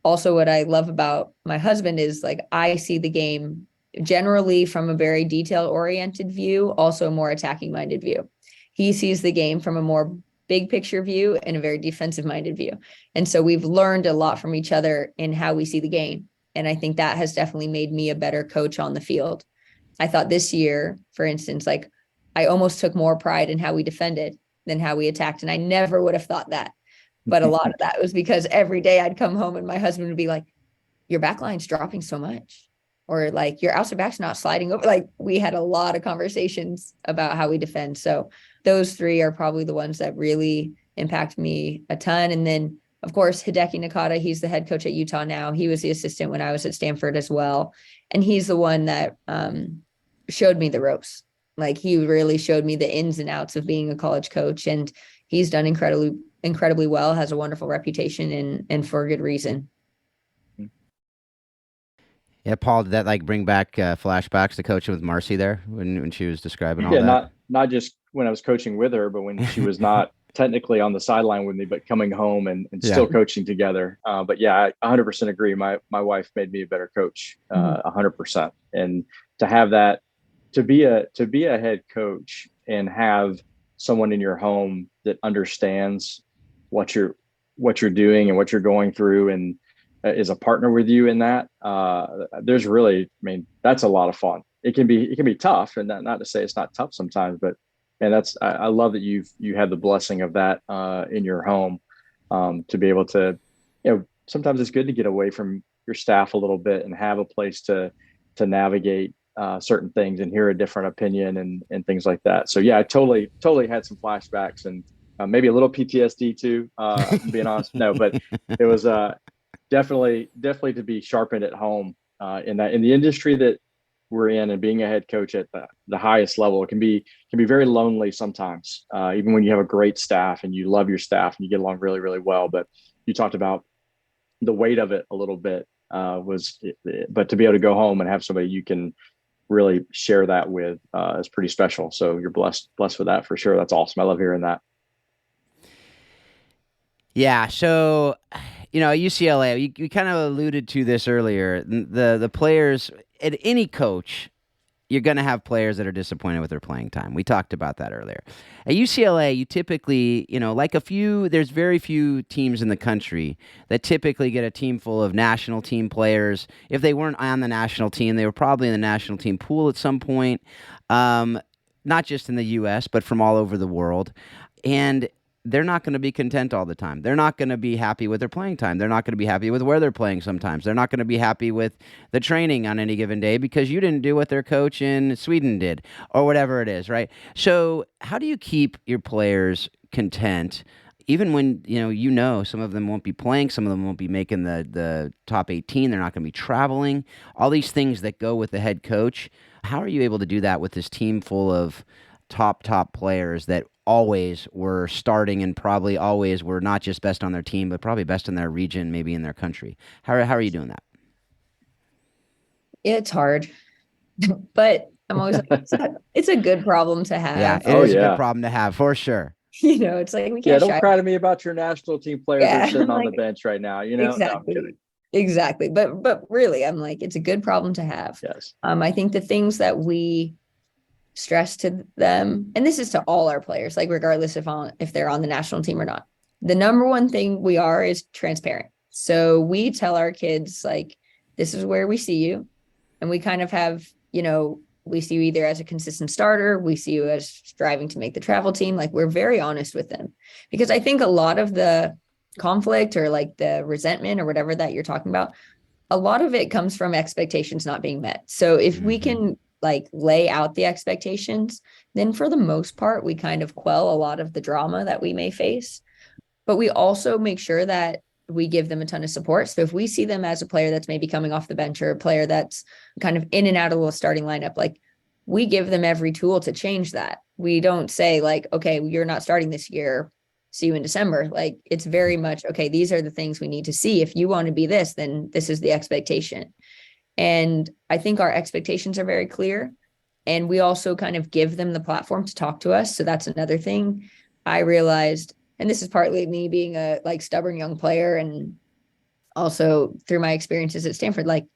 Also, what I love about my husband is, like, I see the game generally from a very detail oriented view, also a more attacking minded view. He sees the game from a more big picture view and a very defensive minded view. And so we've learned a lot from each other in how we see the game. And I think that has definitely made me a better coach on the field. I thought this year, for instance, like I almost took more pride in how we defended than how we attacked. And I never would have thought that. But a lot of that was because every day I'd come home and my husband would be like, your back line's dropping so much, or like your outside back's not sliding over. Like we had a lot of conversations about how we defend. So those three are probably the ones that really impact me a ton. And then of course, Hideki Nakata, he's the head coach at Utah now. He was the assistant when I was at Stanford as well. And he's the one that showed me the ropes. Like he really showed me the ins and outs of being a college coach. And he's done incredibly well, has a wonderful reputation and for a good reason. Yeah, Paul, did that like bring back flashbacks to coaching with Marcy there when she was describing all that? Yeah, not just when I was coaching with her, but when she was not technically on the sideline with me, but coming home and still coaching together. But yeah, I 100% agree. My wife made me a better coach, 100%. And to have that, to be a head coach and have someone in your home that understands what you're doing and what you're going through and is a partner with you in that, there's really, I mean, that's a lot of fun. It can be tough, and not to say it's not tough sometimes, but I love that you had the blessing of that in your home, to be able to, sometimes it's good to get away from your staff a little bit and have a place to navigate certain things and hear a different opinion and things like that. So yeah, I totally had some flashbacks and maybe a little PTSD too, being honest. No, but it was definitely to be sharpened at home in the industry that we're in, and being a head coach at the highest level. It can be very lonely sometimes, even when you have a great staff and you love your staff and you get along really, really well. But you talked about the weight of it a little bit, but to be able to go home and have somebody you can really share that with is pretty special. So you're blessed with that for sure. That's awesome. I love hearing that. Yeah. So, UCLA, you kind of alluded to this earlier. The players, at any coach, you're going to have players that are disappointed with their playing time. We talked about that earlier. At UCLA, you typically, there's very few teams in the country that typically get a team full of national team players. If they weren't on the national team, they were probably in the national team pool at some point, not just in the U.S., but from all over the world. And they're not going to be content all the time. They're not going to be happy with their playing time. They're not going to be happy with where they're playing sometimes. They're not going to be happy with the training on any given day because you didn't do what their coach in Sweden did or whatever it is, right? So how do you keep your players content even when, some of them won't be playing, some of them won't be making the top 18, they're not going to be traveling, all these things that go with the head coach? How are you able to do that with this team full of top players that always were starting and probably always were not just best on their team, but probably best in their region, maybe in their country? How are you doing that? It's hard, but I'm always like, it's a good problem to have. Yeah, it is a good problem to have for sure. It's like we can't. Don't cry to me about your national team players that are sitting on the bench right now. Exactly. No, I'm kidding. Exactly. But really, I'm like, it's a good problem to have. Yes. I think the things that we stress to them, and this is to all our players, like regardless if they're on the national team or not, the number one thing we are is transparent. So we tell our kids, like, this is where we see you. And we kind of have, we see you either as a consistent starter, we see you as striving to make the travel team. Like, we're very honest with them, because I think a lot of the conflict or like the resentment or whatever that you're talking about, a lot of it comes from expectations not being met. So if we can like lay out the expectations, then for the most part, we kind of quell a lot of the drama that we may face. But we also make sure that we give them a ton of support. So if we see them as a player that's maybe coming off the bench or a player that's kind of in and out of the starting lineup, like, we give them every tool to change that. We don't say like, okay, you're not starting this year, see you in December. Like, it's very much, okay, these are the things we need to see. If you want to be this, then this is the expectation. And I think our expectations are very clear. And we also kind of give them the platform to talk to us. So that's another thing I realized. And this is partly me being a like stubborn young player, and also through my experiences at Stanford, like,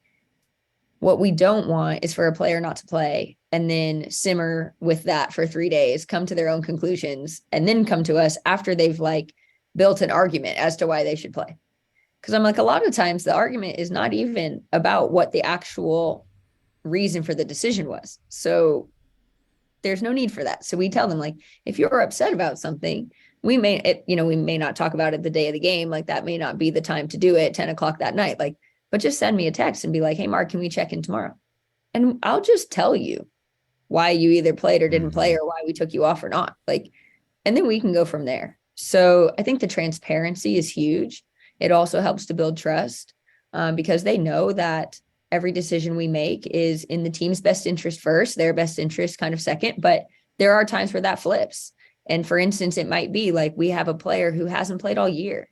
What we don't want is for a player not to play and then simmer with that for 3 days, come to their own conclusions, and then come to us after they've like built an argument as to why they should play. Because I'm like, a lot of times the argument is not even about what the actual reason for the decision was. So there's no need for that. So we tell them, like, if you're upset about something, we may not talk about it the day of the game. Like, that may not be the time to do it, 10 o'clock that night. Like, but just send me a text and be like, hey, Mark, can we check in tomorrow? And I'll just tell you why you either played or didn't play, or why we took you off or not. Like, and then we can go from there. So I think the transparency is huge. It also helps to build trust, because they know that every decision we make is in the team's best interest first, their best interest kind of second. But there are times where that flips. And for instance, it might be like we have a player who hasn't played all year.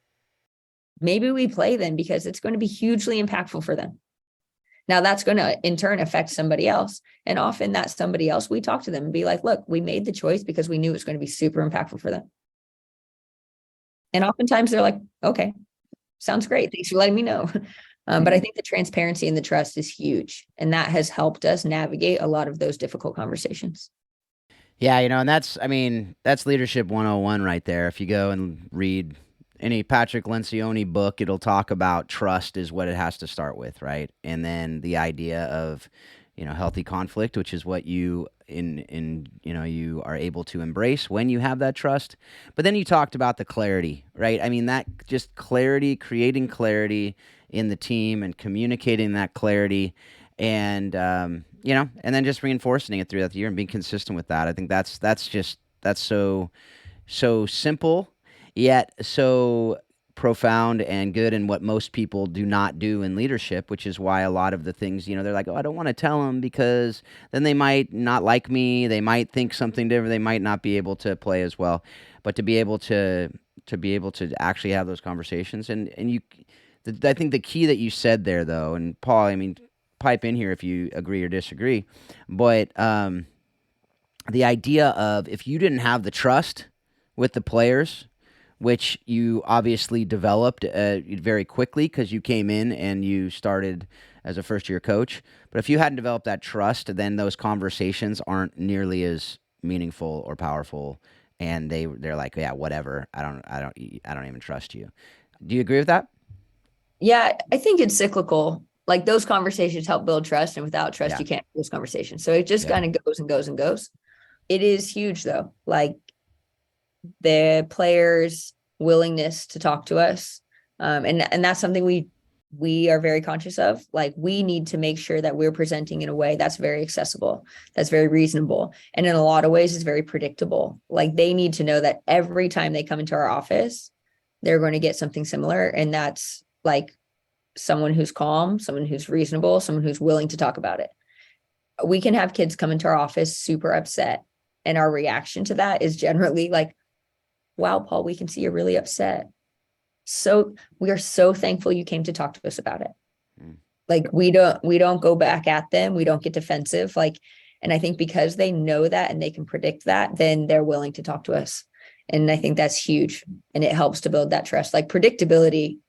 Maybe we play them because it's going to be hugely impactful for them. Now that's going to in turn affect somebody else. And often that somebody else, we talk to them and be like, look, we made the choice because we knew it was going to be super impactful for them. And oftentimes they're like, okay, sounds great. Thanks for letting me know. But I think the transparency and the trust is huge. And that has helped us navigate a lot of those difficult conversations. Yeah, and that's leadership 101 right there. If you go and read any Patrick Lencioni book, it'll talk about trust is what it has to start with, right? And then the idea of, healthy conflict, which is what you you are able to embrace when you have that trust. But then you talked about the clarity, right? I mean, that just clarity, creating clarity in the team and communicating that clarity, and and then just reinforcing it throughout the year and being consistent with that. I think that's so simple, yet so profound and good, and what most people do not do in leadership, which is why a lot of the things, they're like, oh, I don't want to tell them because then they might not like me. They might think something different. They might not be able to play as well. But to be able to actually have those conversations, I think the key that you said there, though, and Paul, I mean, pipe in here if you agree or disagree, but the idea of, if you didn't have the trust with the players, which you obviously developed very quickly because you came in and you started as a first-year coach. But if you hadn't developed that trust, then those conversations aren't nearly as meaningful or powerful, and they're like, yeah, whatever. I don't even trust you. Do you agree with that? Yeah, I think it's cyclical. Like, those conversations help build trust, and without trust, you can't have those conversations. So it just kind of goes and goes and goes. It is huge, though. Like, the players' willingness to talk to us, and that's something we are very conscious of. Like, we need to make sure that we're presenting in a way that's very accessible, that's very reasonable, and in a lot of ways is very predictable. Like, they need to know that every time they come into our office, they're going to get something similar, and that's like someone who's calm, someone who's reasonable, someone who's willing to talk about it. We can have kids come into our office super upset, and our reaction to that is generally like, wow, Paul, we can see you're really upset. So we are so thankful you came to talk to us about it. Like, we don't go back at them. We don't get defensive. Like, and I think because they know that and they can predict that, then they're willing to talk to us. And I think that's huge. And it helps to build that trust. Like, predictability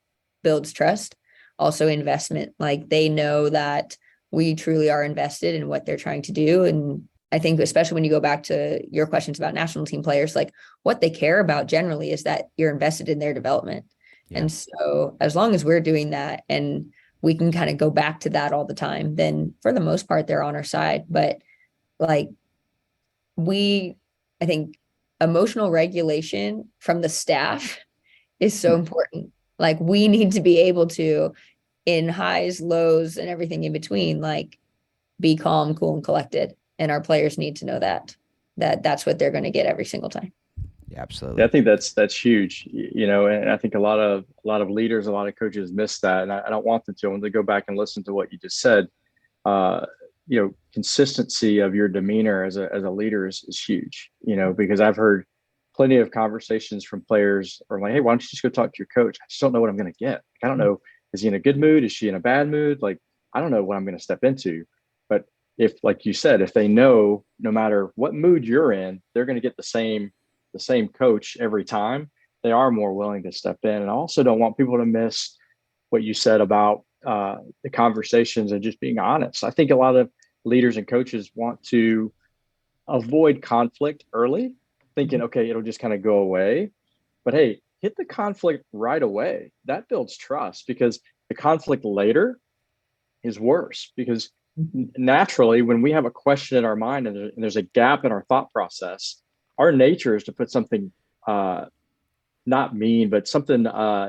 builds trust. Also investment. Like, they know that we truly are invested in what they're trying to do. And I think especially when you go back to your questions about national team players, like, what they care about generally is that you're invested in their development. Yeah. And so as long as we're doing that and we can kind of go back to that all the time, then for the most part, they're on our side. But like, I think emotional regulation from the staff is so important. Like, we need to be able to, in highs, lows, and everything in between, like, be calm, cool, and collected. And our players need to know that's what they're going to get every single time. Yeah, absolutely. Yeah, I think that's huge, and I think a lot of leaders, a lot of coaches miss that. And I don't want them to. When they go back and listen to what you just said, consistency of your demeanor as a leader is huge, because I've heard plenty of conversations from players or like, hey, why don't you just go talk to your coach? I just don't know what I'm going to get. I don't know. Is he in a good mood? Is she in a bad mood? Like, I don't know what I'm going to step into. But if, like you said, if they know no matter what mood you're in, they're going to get the same coach every time, they are more willing to step in. And I also don't want people to miss what you said about the conversations and just being honest. I think a lot of leaders and coaches want to avoid conflict early, thinking, okay, it'll just kind of go away. But hey, hit the conflict right away. That builds trust, because the conflict later is worse, because naturally when we have a question in our mind and there's a gap in our thought process, our nature is to put something not mean, but something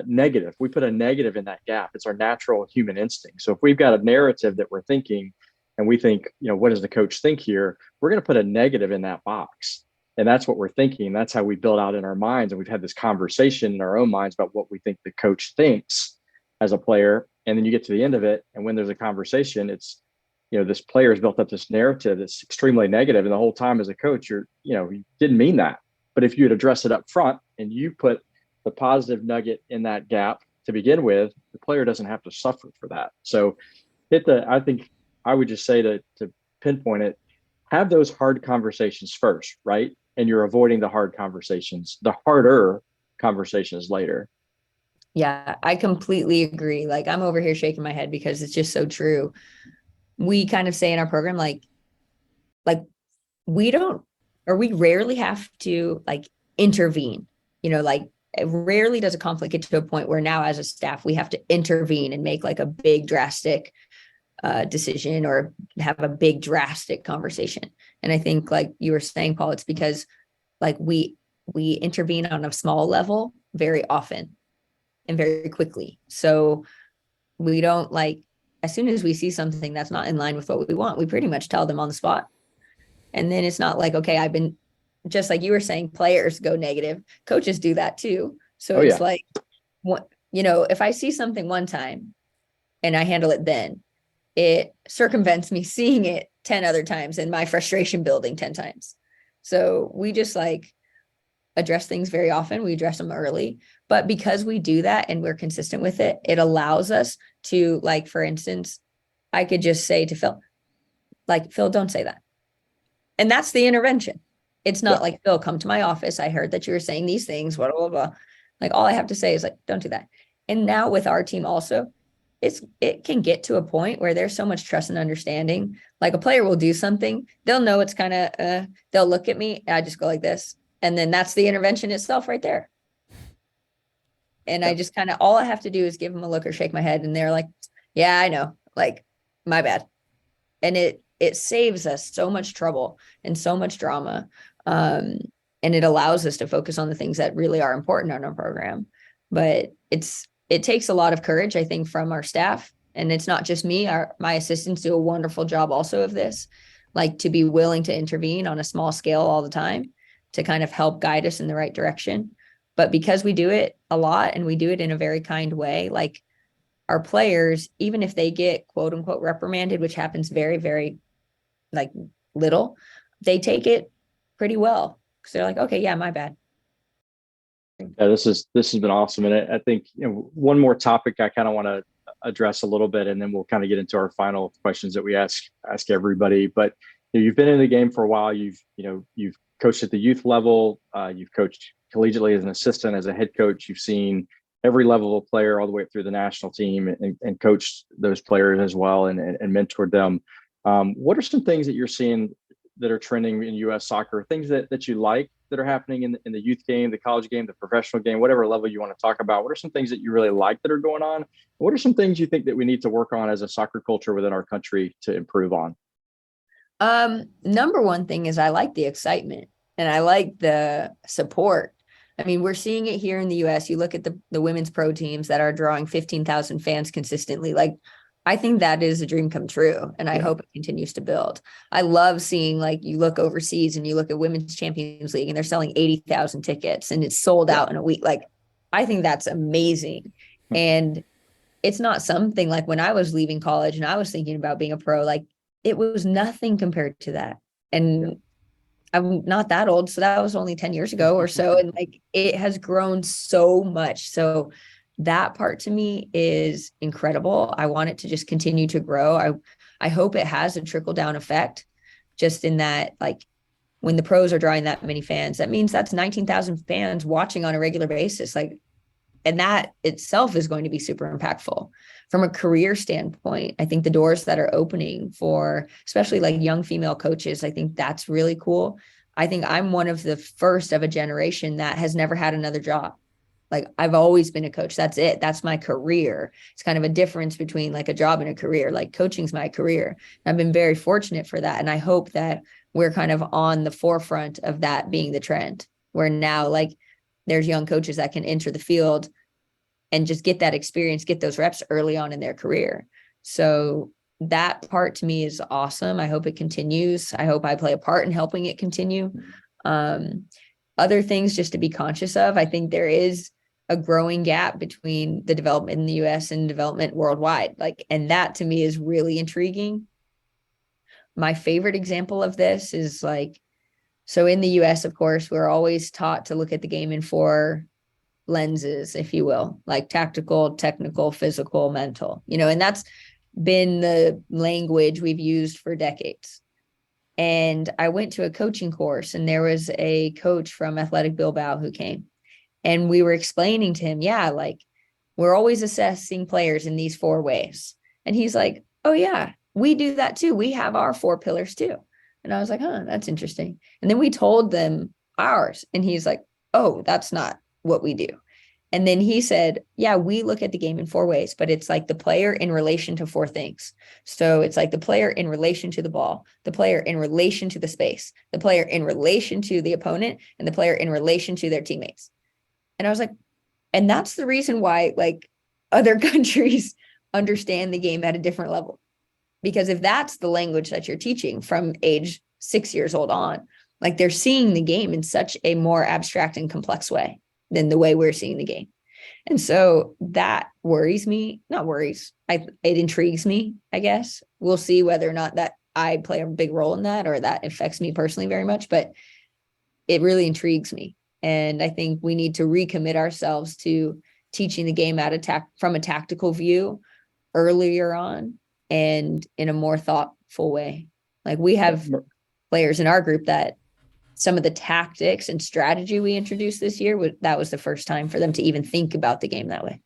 negative. We put a negative in that gap. It's our natural human instinct. So if we've got a narrative that we're thinking and we think, what does the coach think here? We're going to put a negative in that box. And that's what we're thinking. That's how we build out in our minds. And we've had this conversation in our own minds about what we think the coach thinks as a player. And then you get to the end of it, and when there's a conversation, it's, this player has built up this narrative that's extremely negative. And the whole time as a coach, you didn't mean that. But if you had addressed it up front and you put the positive nugget in that gap to begin with, the player doesn't have to suffer for that. So I think I would just say to pinpoint it, have those hard conversations first, right? And you're avoiding the hard conversations, the harder conversations later. Yeah, I completely agree. Like, I'm over here shaking my head because it's just so true. We kind of say in our program, like we rarely have to intervene, rarely does a conflict get to a point where now as a staff, we have to intervene and make a big drastic decision or have a big drastic conversation. And I think you were saying, Paul, it's because we intervene on a small level very often and very quickly. So we don't as soon as we see something that's not in line with what we want, we pretty much tell them on the spot. And then it's not okay, I've been, just like you were saying, players go negative, coaches do that too. So it's if I see something one time and I handle it, then it circumvents me seeing it 10 other times and my frustration building 10 times. So we just address things very often. We address them early, but because we do that and we're consistent with it, it allows us to, for instance, I could just say to Phil, Phil, don't say that. And that's the intervention. It's not Phil, come to my office. I heard that you were saying these things, blah, blah, blah. All I have to say is don't do that. And now with our team also, it can get to a point where there's so much trust and understanding. A player will do something, they'll know it's kind of, they'll look at me, I just go like this. And then that's the intervention itself right there. And I just all I have to do is give them a look or shake my head. And they're like, yeah, I know, my bad. And it saves us so much trouble and so much drama. And it allows us to focus on the things that really are important on our program. But it takes a lot of courage, I think, from our staff. And it's not just me, my assistants do a wonderful job also of this, to be willing to intervene on a small scale all the time to kind of help guide us in the right direction. But because we do it a lot and we do it in a very kind way, our players, even if they get quote unquote reprimanded, which happens very, very little, they take it pretty well because they're okay, yeah, my bad. Yeah, this has been awesome. And I think one more topic I kind of want to address a little bit, and then we'll kind of get into our final questions that we ask everybody. But you've been in the game for a while. You've coached at the youth level. You've coached collegiately as an assistant, as a head coach. You've seen every level of player all the way up through the national team and coached those players as well and mentored them. What are some things that you're seeing that are trending in U.S. soccer, things that you like that are happening in the youth game, the college game, the professional game, whatever level you want to talk about? What are some things that you really like that are going on? What are some things you think that we need to work on as a soccer culture within our country to improve on? Number one thing is I like the excitement and I like the support. I mean, we're seeing it here in the US. You look at the women's pro teams that are drawing 15,000 fans consistently. I think that is a dream come true. And I hope it continues to build. I love seeing, you look overseas and you look at Women's Champions League and they're selling 80,000 tickets and it's sold out in a week. I think that's amazing. And it's not something when I was leaving college and I was thinking about being a pro, it was nothing compared to that. And I'm not that old, so that was only 10 years ago or so. And it has grown so much. So that part to me is incredible. I want it to just continue to grow. I hope it has a trickle down effect, just in that, when the pros are drawing that many fans, that means that's 19,000 fans watching on a regular basis. and that itself is going to be super impactful. From a career standpoint, I think the doors that are opening for especially like young female coaches, I think that's really cool. I think I'm one of the first of a generation that has never had another job. Like I've always been a coach. That's it. That's my career. It's kind of a difference between like a job and a career. Like coaching's my career. I've been very fortunate for that. And I hope that we're kind of on the forefront of that being the trend, where now like there's young coaches that can enter the field and just get that experience, get those reps early on in their career. So that part to me is awesome. I hope it continues. I hope I play a part in helping it continue. Other things just to be conscious of, I think there is a growing gap between the development in the US and development worldwide. Like, and that to me is really intriguing. My favorite example of this is like, so in the US, of course, we're always taught to look at the game in 4 lenses, if you will, like tactical, technical, physical, mental, and that's been the language we've used for decades. And I went to a coaching course and there was a coach from Athletic Bilbao who came, and we were explaining to him, yeah, like we're always assessing players in these 4 ways. And he's like, oh yeah, we do that too. We have our 4 pillars too. And I was like, that's interesting. And then we told them ours, and he's like, oh, that's not what we do. And then he said, yeah, we look at the game in 4 ways, but it's like the player in relation to 4 things. So it's like the player in relation to the ball, the player in relation to the space, the player in relation to the opponent, and the player in relation to their teammates. And I was like, and that's the reason why like other countries understand the game at a different level. Because if that's the language that you're teaching from age 6 years old on, like they're seeing the game in such a more abstract and complex way than the way we're seeing the game. And so that worries me, not worries. It intrigues me, I guess. We'll see whether or not that I play a big role in that or that affects me personally very much, but it really intrigues me. And I think we need to recommit ourselves to teaching the game from a tactical view earlier on and in a more thoughtful way. Like we have players in our group that some of the tactics and strategy we introduced this year, that was the first time for them to even think about the game that way.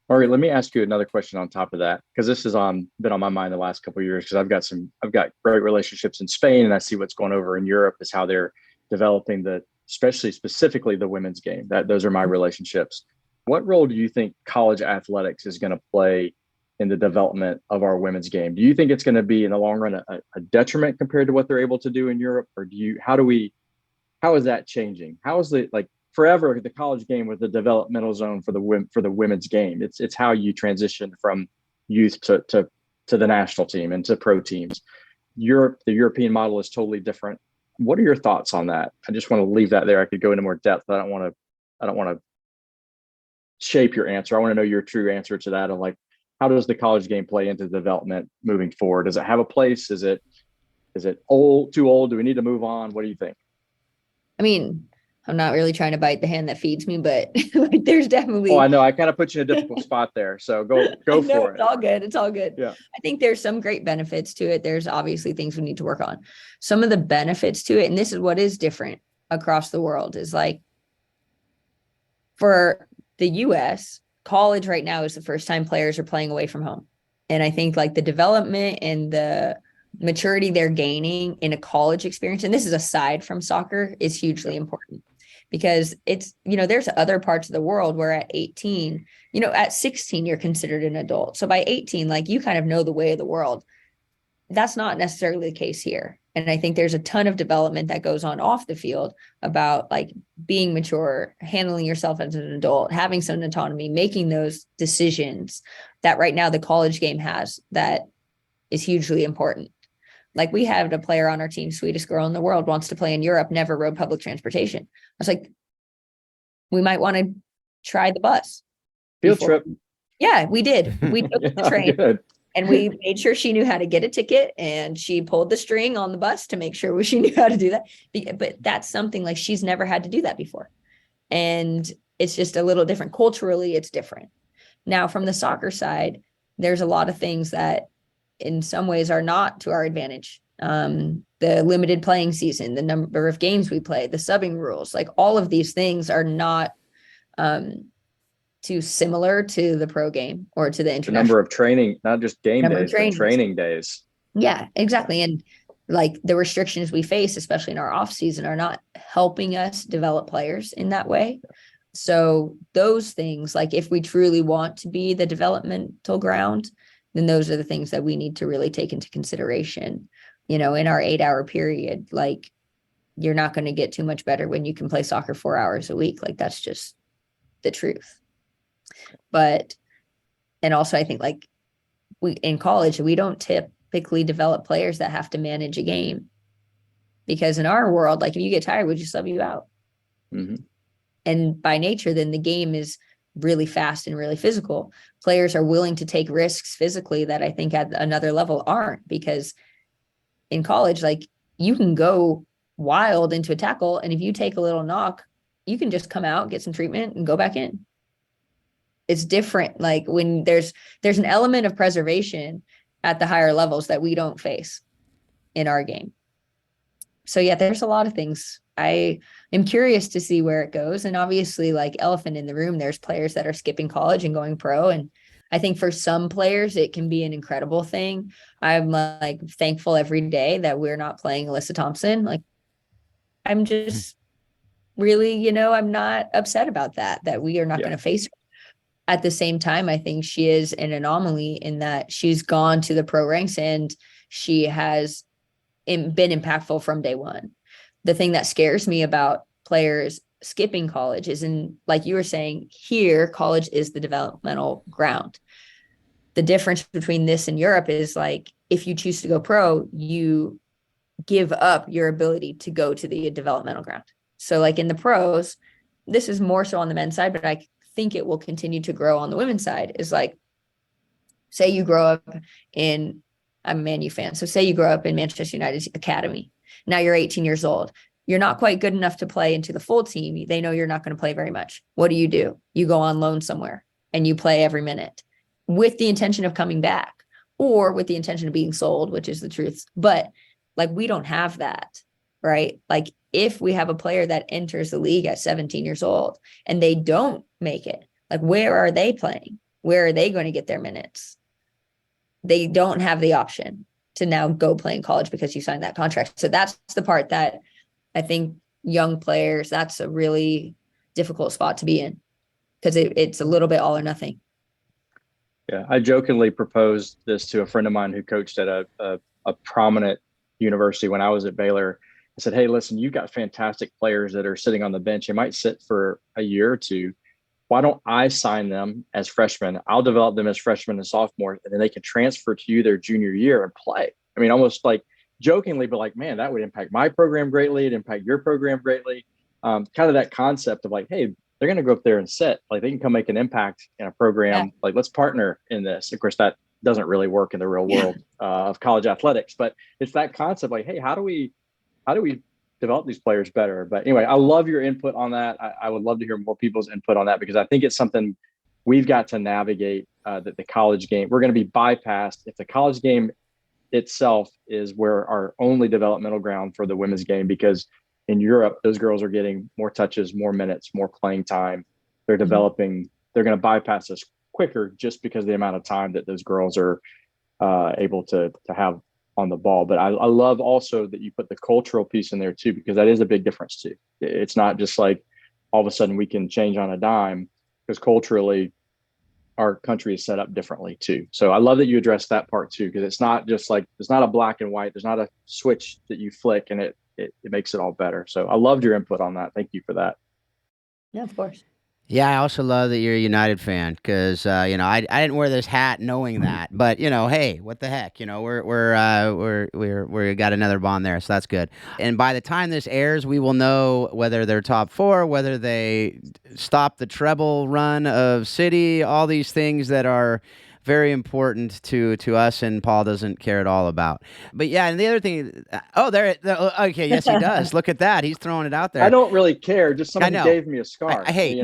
All right, let me ask you another question on top of that, because this has been on my mind the last couple of years, because I've got great relationships in Spain, and I see what's going over in Europe is how they're developing specifically the women's game. Those are my relationships. What role do you think college athletics is going to play in the development of our women's game? Do you think it's going to be in the long run a detriment compared to what they're able to do in Europe? Or how is that changing? How is it like forever the college game was the developmental zone for the women's game? It's how you transition from youth to the national team and to pro teams. The European model is totally different. What are your thoughts on that? I just want to leave that there. I could go into more depth, but I don't want to shape your answer. I want to know your true answer to that. Of like, how does the college game play into development moving forward? Does it have a place? Is it too old? Do we need to move on? What do you think? I mean, I'm not really trying to bite the hand that feeds me, but like, there's definitely. Oh, I know. I kind of put you in a difficult spot there. So go for it. It's all good. It's all good. Yeah. I think there's some great benefits to it. There's obviously things we need to work on. Some of the benefits to it, and this is what is different across the world, is like for the US, college right now is the first time players are playing away from home. And I think like the development and the maturity they're gaining in a college experience, and this is aside from soccer, is hugely important. Because it's, there's other parts of the world where at 18, at 16, you're considered an adult. So by 18, like you kind of know the way of the world. That's not necessarily the case here. And I think there's a ton of development that goes on off the field about like being mature, handling yourself as an adult, having some autonomy, making those decisions that right now the college game has that is hugely important. Like we had a player on our team, sweetest girl in the world, wants to play in Europe, never rode public transportation. I was like, we might want to try the bus. Field trip. Yeah, we did. We took the train. Good. And we made sure she knew how to get a ticket, and she pulled the string on the bus to make sure she knew how to do that. But that's something like she's never had to do that before. And it's just a little different. Culturally, it's different. Now, from the soccer side, there's a lot of things that in some ways are not to our advantage. The limited playing season, the number of games we play, the subbing rules, like all of these things are not to similar to the pro game or to the The international number of training, not just game number of days, but trainings. training days. Yeah, exactly. And like the restrictions we face, especially in our off season, are not helping us develop players in that way. So those things, like if we truly want to be the developmental ground, then those are the things that we need to really take into consideration, in our 8-hour period. Like, you're not going to get too much better when you can play soccer 4 hours a week. Like, that's just the truth. But, and also I think like in college, we don't typically develop players that have to manage a game, because in our world, like if you get tired, we just sub you out. Mm-hmm. And by nature, then the game is really fast and really physical. Players are willing to take risks physically that I think at another level aren't, because in college, like you can go wild into a tackle, and if you take a little knock, you can just come out, get some treatment, and go back in. It's different. Like when there's an element of preservation at the higher levels that we don't face in our game. So yeah, there's a lot of things. I am curious to see where it goes. And obviously, like elephant in the room, there's players that are skipping college and going pro. And I think for some players, it can be an incredible thing. I'm like thankful every day that we're not playing Alyssa Thompson. Like, I'm just really, I'm not upset about that we are not going to face her. At the same time, I think she is an anomaly in that she's gone to the pro ranks and she has been impactful from day one. The thing that scares me about players skipping college is, like you were saying, here, college is the developmental ground. The difference between this and Europe is like, if you choose to go pro, you give up your ability to go to the developmental ground. So like in the pros, this is more so on the men's side, but I think it will continue to grow on the women's side, is like, say you grow up in, I'm a Man U fan, so say you grow up in Manchester United's academy. Now you're 18 years old. You're not quite good enough to play into the full team. They know you're not going to play very much. What do? You go on loan somewhere and you play every minute with the intention of coming back, or with the intention of being sold, which is the truth. But like, we don't have that, right? Like if we have a player that enters the league at 17 years old and they don't make it, like where are they playing? Where are they going to get their minutes? They don't have the option to now go play in college because you signed that contract. So that's the part that I think young players, that's a really difficult spot to be in, because it's a little bit all or nothing. Yeah, I jokingly proposed this to a friend of mine who coached at a prominent university when I was at Baylor. I said, hey, listen, you've got fantastic players that are sitting on the bench. They might sit for a year or two. Why don't I sign them as freshmen? I'll develop them as freshmen and sophomores, and then they can transfer to you their junior year and play. I mean, almost like jokingly, but like, man, that would impact my program greatly. It'd impact your program greatly. Kind of that concept of like, hey, they're going to go up there and sit. Like they can come make an impact in a program. Yeah. Like, let's partner in this. Of course, that doesn't really work in the real world of college athletics, but it's that concept like, hey, how do we develop these players better? But anyway, I love your input on that. I would love to hear more people's input on that, because I think it's something we've got to navigate, that the college game, we're going to be bypassed if the college game itself is where our only developmental ground for the women's game, because in Europe, those girls are getting more touches, more minutes, more playing time. They're developing, they're going to bypass us quicker just because of the amount of time that those girls are able to have on the ball. But I love also that you put the cultural piece in there too, because that is a big difference too. It's not just like all of a sudden we can change on a dime, because culturally our country is set up differently too. So I love that you addressed that part too, because it's not just like, it's not a black and white. There's not a switch that you flick and it makes it all better. So I loved your input on that. Thank you for that. Yeah, of course. Yeah, I also love that you're a United fan, because I didn't wear this hat knowing that, but hey, what the heck, we're got another bond there, so that's good. And by the time this airs, we will know whether they're top four, whether they stop the treble run of City, all these things that are very important to us, and Paul doesn't care at all about. But yeah, and the other thing, okay, yes, he does. Look at that, he's throwing it out there. I don't really care. Just somebody gave me a scarf. Hey, you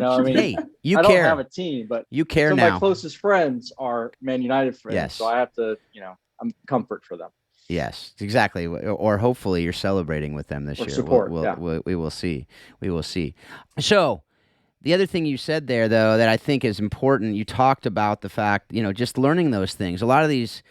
you care. I don't have a team, but you care some now. of my closest friends are Man United friends, yes. So I have to, I'm comfort for them. Yes, exactly. Or hopefully you're celebrating with them this year. Support, we will see. We will see. So, The other thing you said there, though, that I think is important, you talked about the fact, just learning those things. A lot of these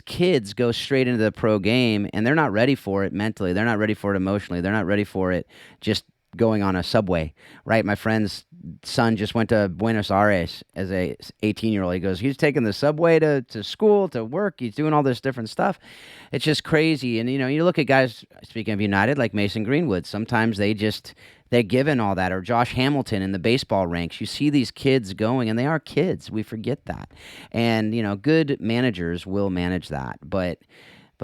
kids go straight into the pro game, and they're not ready for it mentally. They're not ready for it emotionally. They're not ready for it just going on a subway, right? My friend's son just went to Buenos Aires as a 18-year-old. He goes, he's taking the subway to school, to work. He's doing all this different stuff. It's just crazy. And, you look at guys, speaking of United, like Mason Greenwood, sometimes they're given all that, or Josh Hamilton in the baseball ranks. You see these kids going, and they are kids. We forget that. And, good managers will manage that. But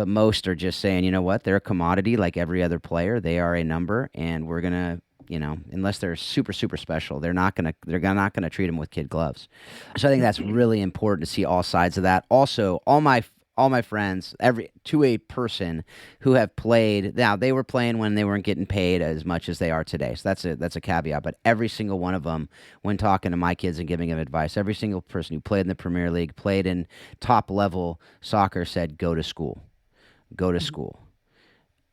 most are just saying, you know what, they're a commodity like every other player. They are a number, and we're going to, unless they're super, super special, they're not going to treat them with kid gloves. So I think that's really important to see all sides of that. Also, all my friends, to a person who have played, now they were playing when they weren't getting paid as much as they are today. So that's a caveat. But every single one of them, when talking to my kids and giving them advice, every single person who played in the Premier League, played in top level soccer, said, go to school. Go to school.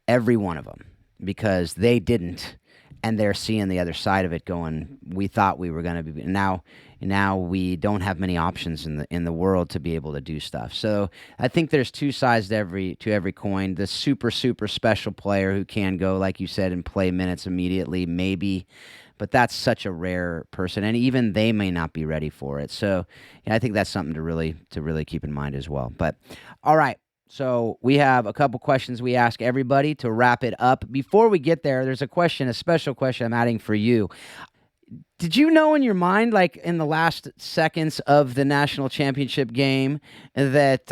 Every one of them, because they didn't, and they're seeing the other side of it going, we thought we were going to be, now we don't have many options in the world to be able to do stuff. So I think there's two sides to every coin. The super, super special player who can go, like you said, and play minutes immediately, maybe, but that's such a rare person, and even they may not be ready for it. So I think that's something to really keep in mind as well. But all right. So we have a couple questions we ask everybody to wrap it up. Before we get there, there's a special question I'm adding for you. Did you know in your mind, like in the last seconds of the national championship game, that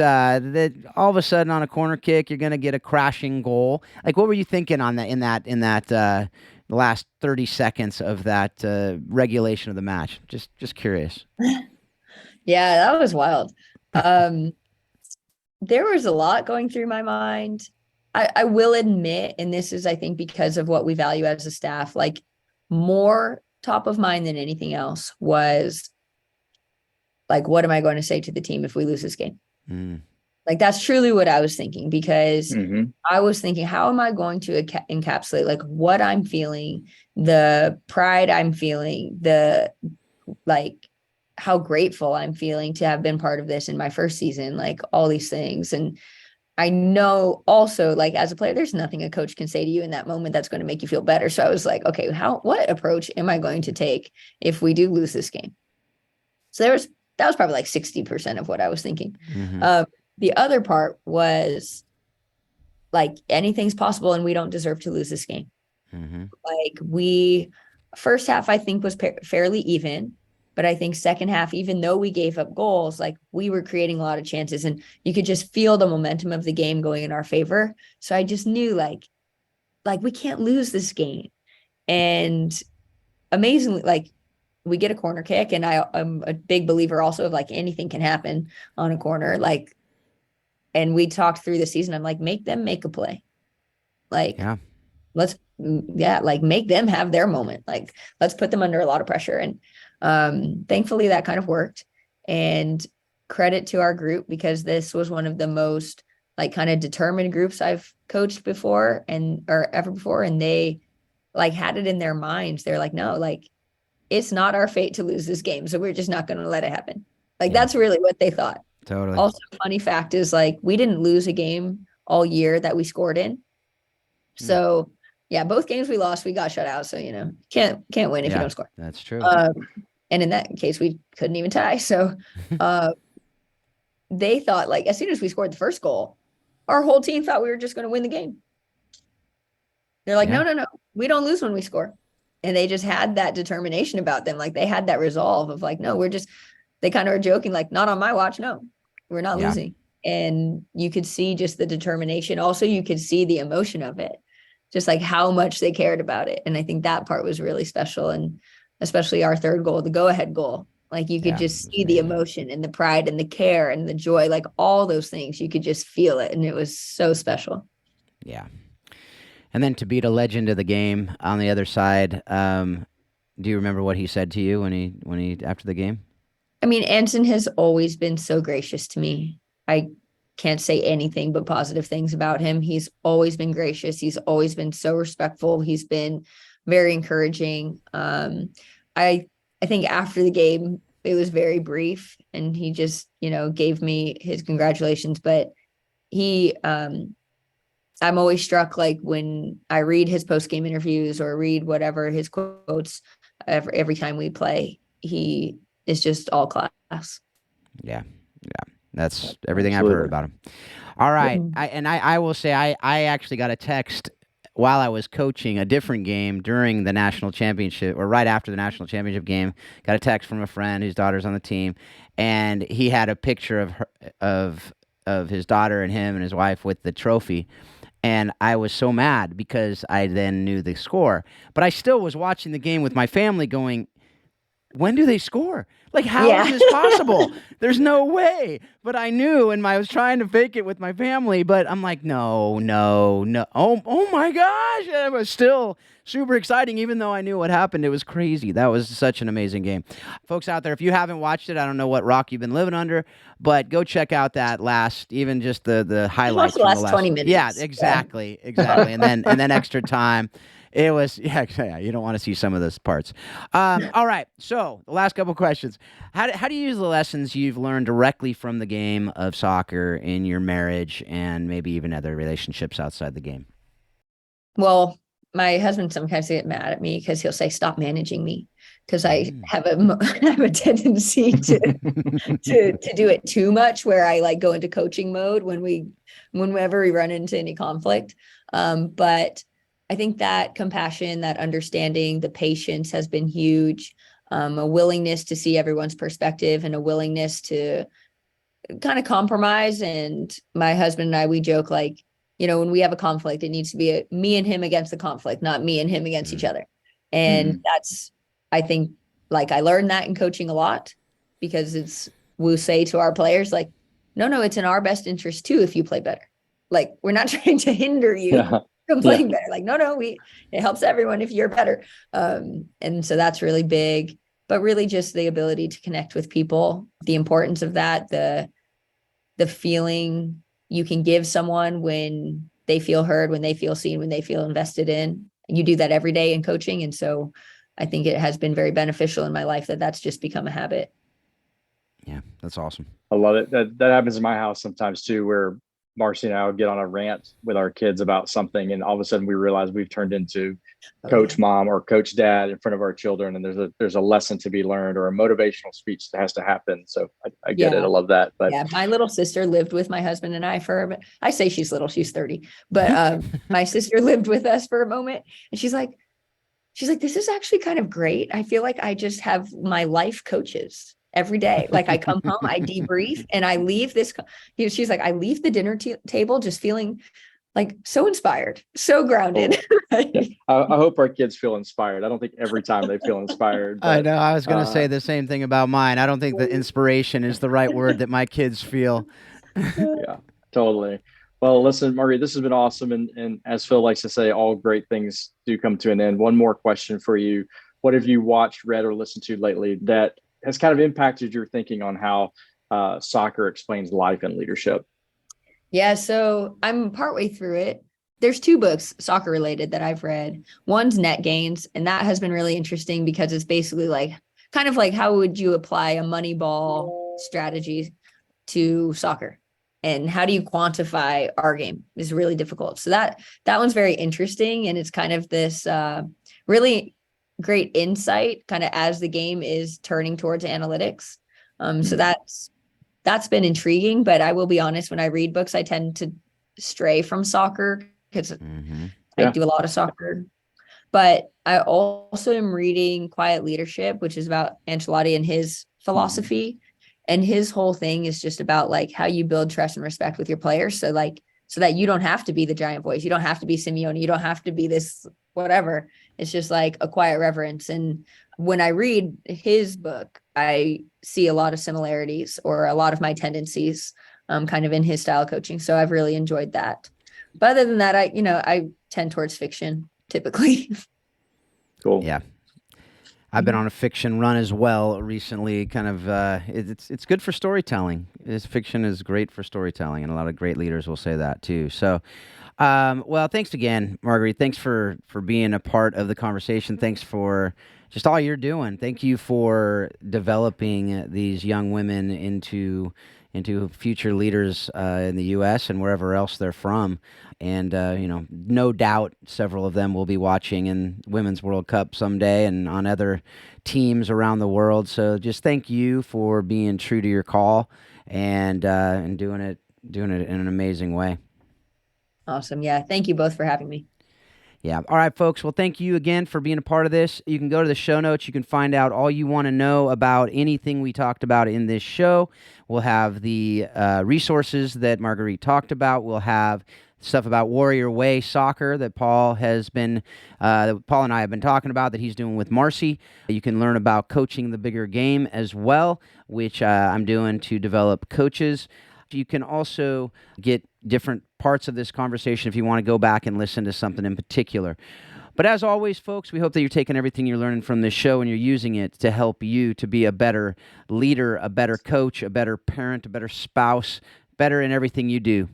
all of a sudden on a corner kick you're going to get a crashing goal? Like, what were you thinking on that in that last 30 seconds of that regulation of the match? Just curious. Yeah, that was wild. There was a lot going through my mind. I will admit, and this is, I think, because of what we value as a staff, like more top of mind than anything else was like, what am I going to say to the team if we lose this game? Like, that's truly what I was thinking, because I was thinking, how am I going to encapsulate like what I'm feeling, the pride I'm feeling, the like how grateful I'm feeling to have been part of this in my first season, like all these things. And I know also, like, as a player, there's nothing a coach can say to you in that moment that's going to make you feel better. So I was like, okay, what approach am I going to take if we do lose this game? So that was probably like 60% of what I was thinking. The other part was like, anything's possible and we don't deserve to lose this game. Like, first half, I think, was fairly even. But I think second half, even though we gave up goals, like, we were creating a lot of chances, and you could just feel the momentum of the game going in our favor. So I just knew like we can't lose this game. And amazingly, like, we get a corner kick, and I'm a big believer also of like anything can happen on a corner. Like, and we talked through the season, I'm like, make them make a play. Like, like make them have their moment. Like, let's put them under a lot of pressure. And thankfully that kind of worked, and credit to our group, because this was one of the most like kind of determined groups I've coached before or ever before. And they like had it in their minds. They're like, no, like, it's not our fate to lose this game, so we're just not going to let it happen. Like, that's really what they thought. Totally. Also, funny fact is, like, we didn't lose a game all year that we scored in. So yeah, both games we lost, we got shut out. So, can't win if you don't score. That's true. And in that case, we couldn't even tie. So they thought, like, as soon as we scored the first goal, our whole team thought we were just going to win the game. They're like, no, we don't lose when we score. And they just had that determination about them. Like, they had that resolve of like, no, they kind of were joking, like, not on my watch. No, we're not losing. And you could see just the determination. Also, you could see the emotion of it, just like how much they cared about it. And I think that part was really special. And especially our third goal, the go-ahead goal, like, you could just see the emotion and the pride and the care and the joy, like all those things. You could just feel it. And it was so special. Yeah. And then to beat a legend of the game on the other side, do you remember what he said to you when he after the game? I mean, Anson has always been so gracious to me. I can't say anything but positive things about him. He's always been gracious. He's always been so respectful. He's been very encouraging. I I think after the game, it was very brief, and he just, gave me his congratulations. But I'm always struck, like when I read his post-game interviews or read whatever his quotes every time we play, he is just all class. Yeah. That's everything I've heard about him. All right. I will say I actually got a text while I was coaching a different game during the national championship, or right after the national championship game. Got a text from a friend whose daughter's on the team, and he had a picture of his daughter and him and his wife with the trophy. And I was so mad because I then knew the score. But I still was watching the game with my family going, when do they score? Like, how is this possible? There's no way. But I knew, and I was trying to fake it with my family, but I'm like, no. Oh my gosh. And it was still super exciting, even though I knew what happened. It was crazy. That was such an amazing game. Folks out there, if you haven't watched it, I don't know what rock you've been living under, but go check out that even just the highlights from the last 20 minutes. Yeah, exactly. And then extra time. It was, you don't want to see some of those parts. All right, so the last couple questions. How do you use the lessons you've learned directly from the game of soccer in your marriage and maybe even other relationships outside the game? Well, my husband sometimes gets mad at me because he'll say, "Stop managing me," because I have a tendency to do it too much, where I like go into coaching mode whenever we run into any conflict. But I think that compassion, that understanding, the patience has been huge. A willingness to see everyone's perspective and a willingness to kind of compromise. And my husband and I, we joke like, when we have a conflict, it needs to be me and him against the conflict, not me and him against each other. And that's, I think, like I learned that in coaching a lot, because we'll say to our players like, no, it's in our best interest too if you play better. Like, we're not trying to hinder you. From playing better. Like, no, it helps everyone if you're better. And so that's really big, but really just the ability to connect with people, the importance of that, the feeling you can give someone when they feel heard, when they feel seen, when they feel invested in. You do that every day in coaching. And so I think it has been very beneficial in my life that's just become a habit. Yeah, that's awesome. I love it. That happens in my house sometimes too, where Marcy and I would get on a rant with our kids about something, and all of a sudden we realize we've turned into coach mom or coach dad in front of our children, and there's a lesson to be learned or a motivational speech that has to happen. So I get it. I love that. But my little sister lived with my husband and I I say she's little, she's 30, but my sister lived with us for a moment, and she's like, this is actually kind of great. I feel like I just have my life coaches every day. Like, I come home, I debrief, and I leave this, she's like, I leave the dinner table just feeling like so inspired, so grounded. I hope our kids feel inspired. I don't think every time they feel inspired. But, I know. I was going to say the same thing about mine. I don't think that inspiration is the right word that my kids feel. Yeah, totally. Well, listen, Marguerite, this has been awesome. And as Phil likes to say, all great things do come to an end. One more question for you. What have you watched, read, or listened to lately that has kind of impacted your thinking on how soccer explains life and leadership? Yeah, so I'm partway through it. There's 2 books soccer related that I've read. One's Net Gains, and that has been really interesting because it's basically like kind of like how would you apply a Moneyball strategy to soccer, and how do you quantify our game is really difficult. So that one's very interesting, and it's kind of this really great insight kind of as the game is turning towards analytics. So that's been intriguing, but I will be honest, when I read books, I tend to stray from soccer because I do a lot of soccer. But I also am reading Quiet Leadership, which is about Ancelotti and his philosophy. And his whole thing is just about like how you build trust and respect with your players. So that you don't have to be the giant voice. You don't have to be Simeone. You don't have to be this whatever. It's just like a quiet reverence. And when I read his book, I see a lot of similarities or a lot of my tendencies kind of in his style of coaching. So I've really enjoyed that. But other than that, I tend towards fiction typically. Cool. Yeah. I've been on a fiction run as well recently. Kind of, it's good for storytelling. Fiction is great for storytelling, and a lot of great leaders will say that too. So, well, thanks again, Marguerite. Thanks for being a part of the conversation. Thanks for just all you're doing. Thank you for developing these young women into future leaders in the U.S. and wherever else they're from. And, no doubt several of them will be watching in Women's World Cup someday and on other teams around the world. So just thank you for being true to your call and doing it in an amazing way. Awesome. Yeah. Thank you both for having me. Yeah. All right, folks. Well, thank you again for being a part of this. You can go to the show notes. You can find out all you want to know about anything we talked about in this show. We'll have the resources that Margueritte talked about. We'll have stuff about Warrior Way Soccer that Paul and I have been talking about that he's doing with Marcy. You can learn about coaching the bigger game as well, which I'm doing to develop coaches. You can also get different parts of this conversation if you want to go back and listen to something in particular. But as always, folks, we hope that you're taking everything you're learning from this show and you're using it to help you to be a better leader, a better coach, a better parent, a better spouse, better in everything you do.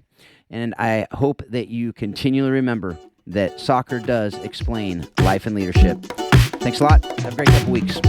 And I hope that you continually remember that soccer does explain life and leadership. Thanks a lot. Have a great couple weeks.